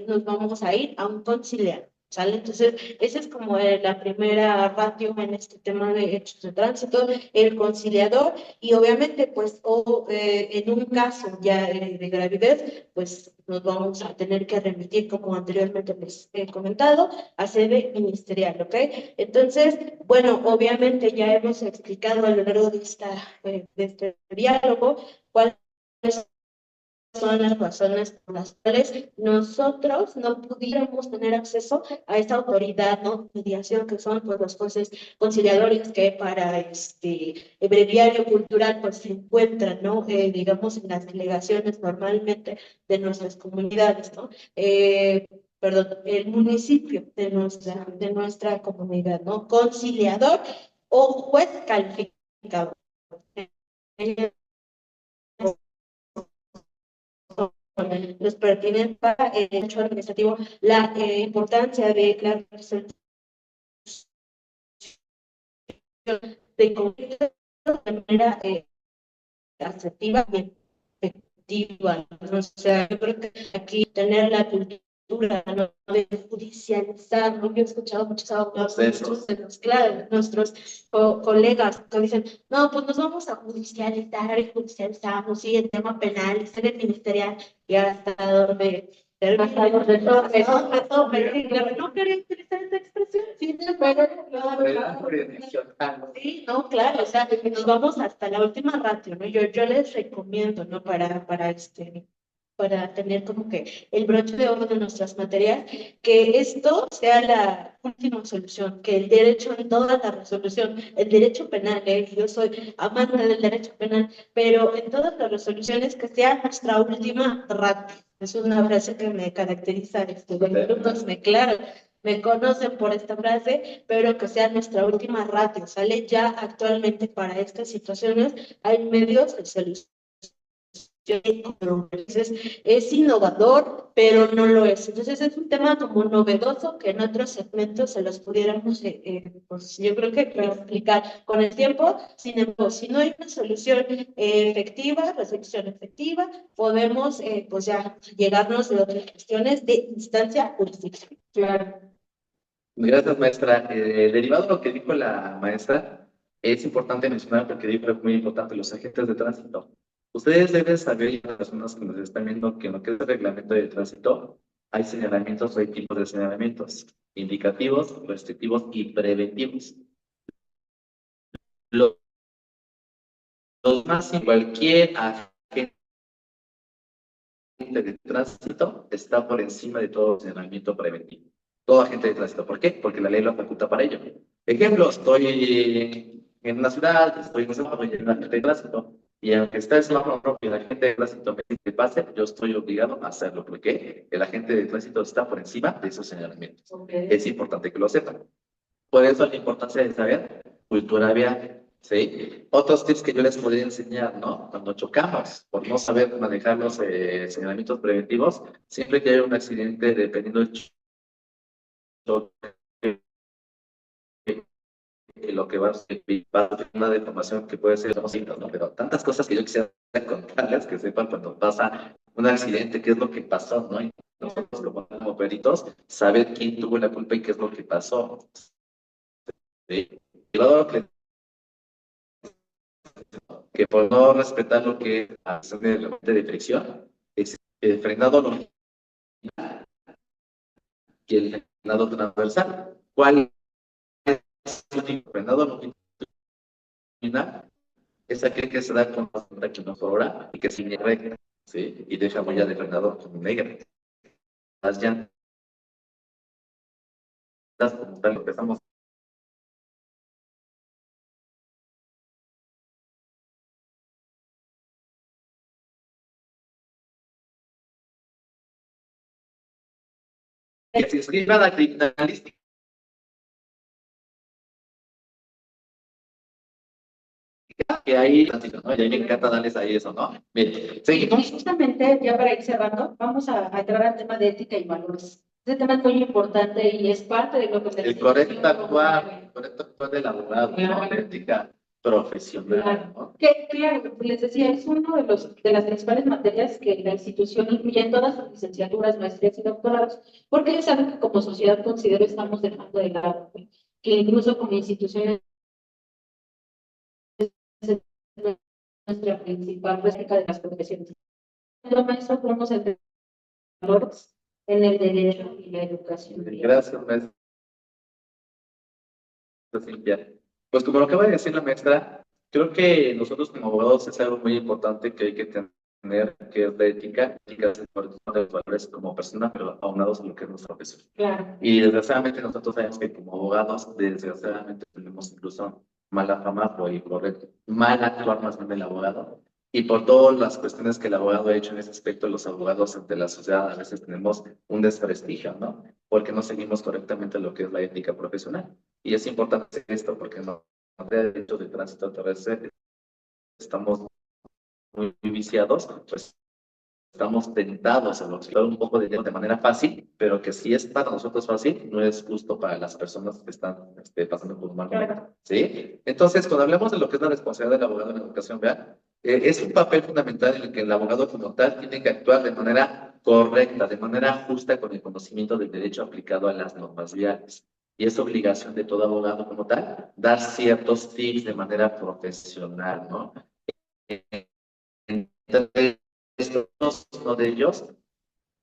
Speaker 3: nos vamos a ir a un conciliar, ¿sale? Entonces, esa es como la primera ratio en este tema de hechos de tránsito, el conciliador, y obviamente, pues, en un caso ya de gravidez, pues nos vamos a tener que remitir, como anteriormente les he comentado, a sede ministerial, ¿ok? Entonces, bueno, obviamente ya hemos explicado a lo largo de este diálogo cuáles son las razones por las cuales nosotros no pudiéramos tener acceso a esta autoridad, ¿no? Mediación, que son pues los jueces conciliadores que para el breviario cultural pues se encuentran, ¿no? Digamos en las delegaciones normalmente de nuestras comunidades, ¿no? Perdón, el municipio de nuestra comunidad, ¿no? Conciliador o juez calificado. los pertinentes para el derecho administrativo, la importancia de la resolución de conflictos de manera asertiva y efectiva, ¿no? O sea, yo creo que aquí tener la cultura, ¿no?, de judicializar, ¿no? Yo he escuchado muchos abogados, muchos de los, claro, nuestros colegas que dicen, no, pues nos vamos a judicializar y judicializamos, sí, el tema penal, el sede ministerial, y hasta donde no quería utilizar esa expresión, sí, pero sí, no, claro, o sea, nos vamos hasta la última ratio, ¿no? Yo les recomiendo, ¿no? Para tener como que el broche de oro de nuestras materias, que esto sea la última solución, que el derecho en toda la resolución, el derecho penal, yo soy amante del derecho penal, pero en todas las resoluciones que sea nuestra última ratio. Es una frase que me caracteriza, los alumnos me conocen por esta frase, pero que sea nuestra última ratio, ¿sale? Ya actualmente para estas situaciones hay medios de solución. Entonces, es innovador, pero no lo es. Entonces, es un tema como novedoso que en otros segmentos se los pudiéramos, pues yo creo que explicar con el tiempo. Sin embargo, si no hay una solución efectiva, resolución efectiva, podemos pues ya llegarnos de otras cuestiones de instancia jurisdiccional.
Speaker 1: Claro.
Speaker 2: Gracias, maestra. Derivado de lo que dijo la maestra, es importante mencionar, porque dijo algo muy importante, los agentes de tránsito. Ustedes deben saber, y las personas que nos están viendo, que en lo que es el reglamento de tránsito, hay señalamientos, hay tipos de señalamientos, indicativos, restrictivos y preventivos. Los más, cualquier agente de tránsito está por encima de todo señalamiento preventivo. Todo agente de tránsito. ¿Por qué? Porque la ley lo faculta para ello. Ejemplo, estoy en una ciudad, estoy en un semáforo y hay un agente de tránsito, y aunque está el semáforo rojo y el agente de tránsito me dice que pase, yo estoy obligado a hacerlo. ¿Por qué? El agente de tránsito está por encima de esos señalamientos.
Speaker 1: Okay.
Speaker 2: Es importante que lo sepan. Por eso la importancia de saber cultura vial. ¿Sí? Otros tips que yo les podría enseñar, ¿no? Cuando chocamos, por no saber manejar los señalamientos preventivos, siempre que haya un accidente, dependiendo del choque, lo que va a ser una deformación que puede ser, ¿no? Pero tantas cosas que yo quisiera contarles, que sepan cuando pasa un accidente, qué es lo que pasó, ¿no? Y nosotros como peritos, saber quién tuvo la culpa y qué es lo que pasó. ¿Sí? Y luego que por no respetar lo que es el de fricción, es el frenado longitudinal y el frenado transversal. ¿Cuál es el frenado longitudinal? Es aquel que se da con 40 km por hora y que sigue recta, ¿sí? Y deja huella de frenado negra. Las llantas, como tal, lo que estamos que se escriba la criminalística. Que ahí, ¿no? Y a mí me encanta darles ahí eso, ¿no? Bien, seguimos.
Speaker 1: Justamente, ya para ir cerrando, vamos a entrar al tema de ética y valores. Este tema es muy importante y es parte de lo que...
Speaker 2: El correcto actuar del abogado, ¿no? La ética profesional, ¿no?
Speaker 1: Que, claro, les decía, es uno de las principales materias que la institución incluye en todas sus licenciaturas, maestrías y doctorados, porque es algo que como sociedad considero estamos dejando de lado, ¿no? Que incluso como instituciones es nuestra principal práctica de las profesiones. Lo maestro, podemos entender valores en el derecho y la educación.
Speaker 2: Gracias, maestra Silvia. Pues como lo acaba de decir la maestra, creo que nosotros como abogados es algo muy importante que hay que tener, que es la ética, de los valores como persona, pero aunados a lo que es nuestra profesión.
Speaker 1: Claro.
Speaker 2: Y desgraciadamente nosotros sabemos que como abogados, desgraciadamente tenemos incluso mala fama por mal actuar más bien del abogado. Y por todas las cuestiones que el abogado ha hecho en ese aspecto, los abogados ante la sociedad a veces tenemos un desprestigio, ¿no? Porque no seguimos correctamente lo que es la ética profesional. Y es importante esto porque no de derecho de tránsito terrestre estamos muy viciados, pues estamos tentados a buscar un poco de dinero de manera fácil, pero que si es para nosotros fácil, no es justo para las personas que están pasando por un mal momento, ¿sí? Entonces, cuando hablamos de lo que es la responsabilidad del abogado en la educación, vean, es un papel fundamental en el que el abogado como tal tiene que actuar de manera correcta, de manera justa, con el conocimiento del derecho aplicado a las normas viales. Y es obligación de todo abogado como tal dar ciertos tips de manera profesional, ¿no? Entonces, uno de ellos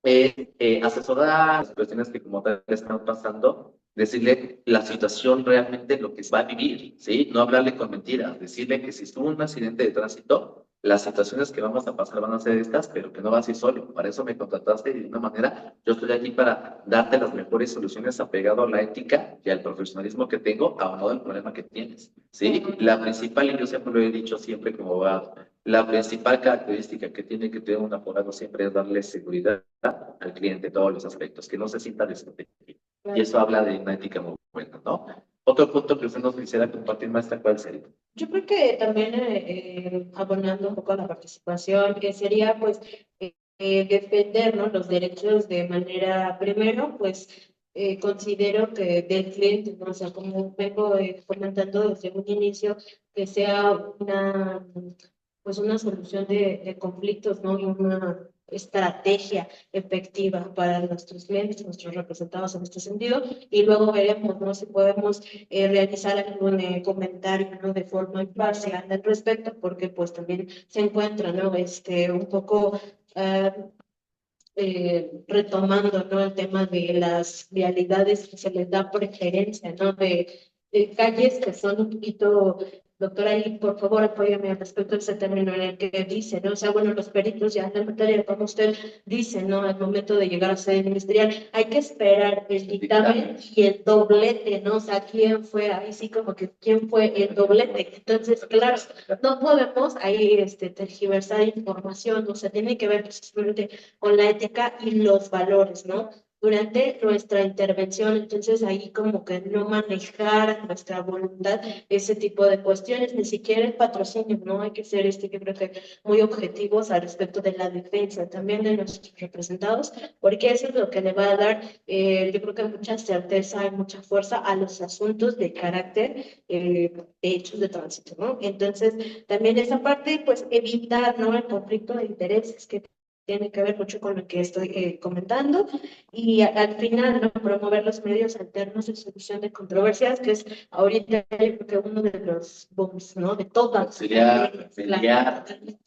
Speaker 2: es asesorar las cuestiones que como tal están pasando, decirle la situación realmente lo que va a vivir, ¿sí? No hablarle con mentiras, decirle que si estuvo un accidente de tránsito, las situaciones que vamos a pasar van a ser estas, pero que no vas a ir solo. Para eso me contrataste y de una manera, yo estoy aquí para darte las mejores soluciones apegado a la ética y al profesionalismo que tengo, aunado al problema que tienes, ¿sí? La principal, y yo siempre lo he dicho siempre como abogado, la principal característica que tiene que tener un abogado siempre es darle seguridad al cliente en todos los aspectos, que no se sienta desprotegido. Y eso habla de una ética muy buena, ¿no? Otro punto que usted nos quisiera compartir, maestra, ¿cuál sería?
Speaker 3: Yo creo que también abonando un poco a la participación, que sería pues defender, ¿no?, los derechos de manera, primero, pues considero que del cliente, ¿no? O sea, como vengo comentando desde un inicio, que sea una, pues una solución de conflictos, ¿no? Y una estrategia efectiva para nuestros clientes, nuestros representados en este sentido, y luego veremos, ¿no?, si podemos realizar algún comentario, ¿no?, de forma imparcial al respecto, porque pues también se encuentra, ¿no?, un poco retomando, ¿no?, el tema de las vialidades que se les da preferencia, ¿no?, de calles que son un poquito, doctora, ahí por favor apóyame al respecto de ese término en el que dice, ¿no? O sea, bueno, los peritos ya en la materia, como usted dice, ¿no?, al momento de llegar a ser ministerial, hay que esperar el dictamen y el doblete, ¿no? O sea, ¿quién fue? Ahí sí como que, ¿quién fue el doblete? Entonces, claro, no podemos ahí tergiversar información, o sea, tiene que ver precisamente con la ética y los valores, ¿no? Durante nuestra intervención, entonces ahí como que no manejar nuestra voluntad ese tipo de cuestiones, ni siquiera el patrocinio, ¿no? Hay que ser, yo creo que muy objetivos al respecto de la defensa también de nuestros representados, porque eso es lo que le va a dar, yo creo que mucha certeza y mucha fuerza a los asuntos de carácter de hechos de tránsito, ¿no? Entonces, también esa parte, pues evitar, ¿no?, el conflicto de intereses que tiene que ver mucho con lo que estoy comentando, y al final, ¿no?, promover los medios alternos de solución de controversias, que es ahorita yo creo que uno de los booms, ¿no?, de todas.
Speaker 2: Sería mediar, en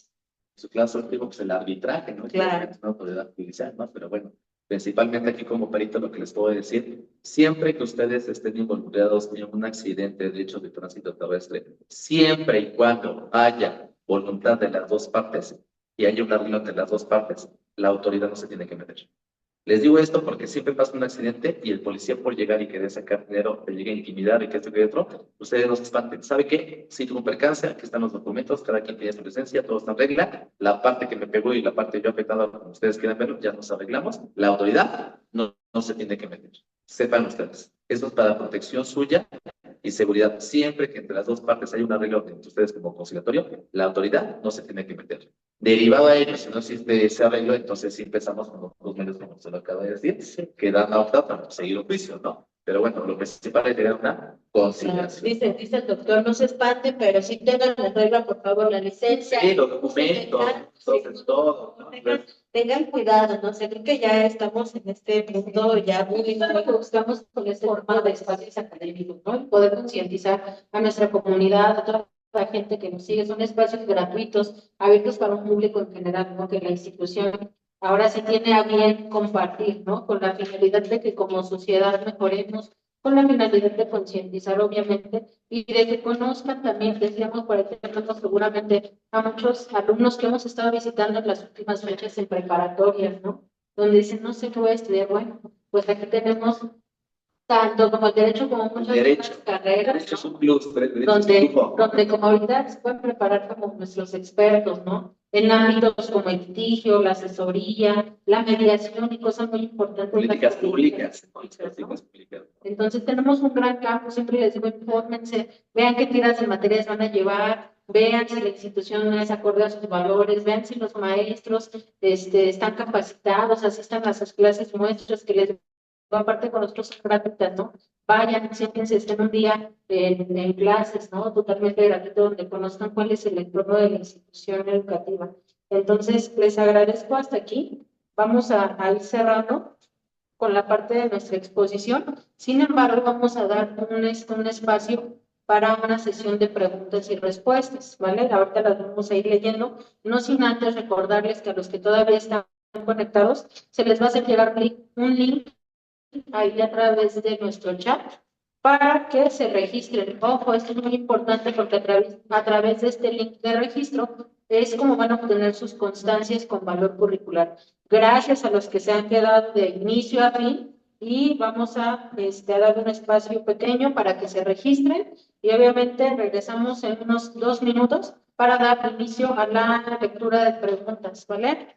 Speaker 2: su caso, digo, pues el arbitraje, ¿no?
Speaker 3: Claro.
Speaker 2: No autoridad judicial, ¿no? Pero bueno, principalmente aquí como perito lo que les puedo decir, siempre que ustedes estén involucrados en un accidente de hecho de tránsito terrestre, siempre y cuando haya voluntad de las dos partes y haya un arreglo entre las dos partes, la autoridad no se tiene que meter. Les digo esto porque siempre pasa un accidente y el policía por llegar y querer sacar dinero, le llega a intimidar y que esto y que otro, ustedes no se espanten. ¿Sabe qué? Si tuvo un percance, aquí están los documentos, cada quien tiene su presencia, todo está en regla, la parte que me pegó y la parte yo afectada, como ustedes quieran verlo, ya nos arreglamos, la autoridad no se tiene que meter. Sepan ustedes, eso es para protección suya y seguridad. Siempre que entre las dos partes hay un arreglo entre ustedes como conciliatorio, la autoridad no se tiene que meter. Derivado a ello, si no existe ese arreglo, entonces sí empezamos con los medios, como se lo acaba de decir, que dan pauta para seguir un juicio, ¿no? Pero bueno, lo principal es tener una conciliación.
Speaker 3: Dice el doctor, no se espante, pero sí tengan la regla, por favor, la licencia.
Speaker 2: Sí, los documentos, entonces todo, ¿no?
Speaker 3: Tengan cuidado, ¿no? O sea, creo que ya estamos en este punto ya muy
Speaker 1: buscamos con este formato de espacios académicos, ¿no? Poder concientizar a nuestra comunidad, a toda la gente que nos sigue. Son espacios gratuitos, abiertos para un público en general, ¿no?, que la institución ahora sí tiene a bien compartir, ¿no?, con la finalidad de que como sociedad mejoremos, con la finalidad de concientizar, obviamente, y de que conozcan también, decíamos por ejemplo, seguramente a muchos alumnos que hemos estado visitando en las últimas fechas en preparatorias, ¿no?, donde dicen, no sé qué voy a estudiar. Bueno, pues aquí tenemos tanto como el derecho como muchas otras carreras,
Speaker 2: derecho es un plus,
Speaker 1: donde como ahorita se pueden preparar como nuestros expertos, ¿no?, en ámbitos como el litigio, la asesoría, la mediación y cosas muy importantes.
Speaker 2: Políticas públicas.
Speaker 1: Entonces tenemos un gran campo, siempre les digo, infórmense, vean qué tiras de materias van a llevar, vean si la institución es acorde a sus valores, vean si los maestros están capacitados, asistan a sus clases muestras que les aparte con nosotros prácticas, ¿no? Vayan, siéntense, estén un día en clases, ¿no? Totalmente gratuito, donde conozcan cuál es el entorno de la institución educativa. Entonces, les agradezco hasta aquí. Vamos a ir cerrando con la parte de nuestra exposición. Sin embargo, vamos a dar un espacio para una sesión de preguntas y respuestas, ¿vale? Ahorita las vamos a ir leyendo, no sin antes recordarles que a los que todavía están conectados, se les va a hacer llegar un link ahí a través de nuestro chat para que se registren. Ojo, esto es muy importante porque a través de este link de registro es como van a obtener sus constancias con valor curricular. Gracias a los que se han quedado de inicio a fin y vamos a dar un espacio pequeño para que se registren y obviamente regresamos en unos 2 minutos para dar inicio a la lectura de preguntas, ¿vale?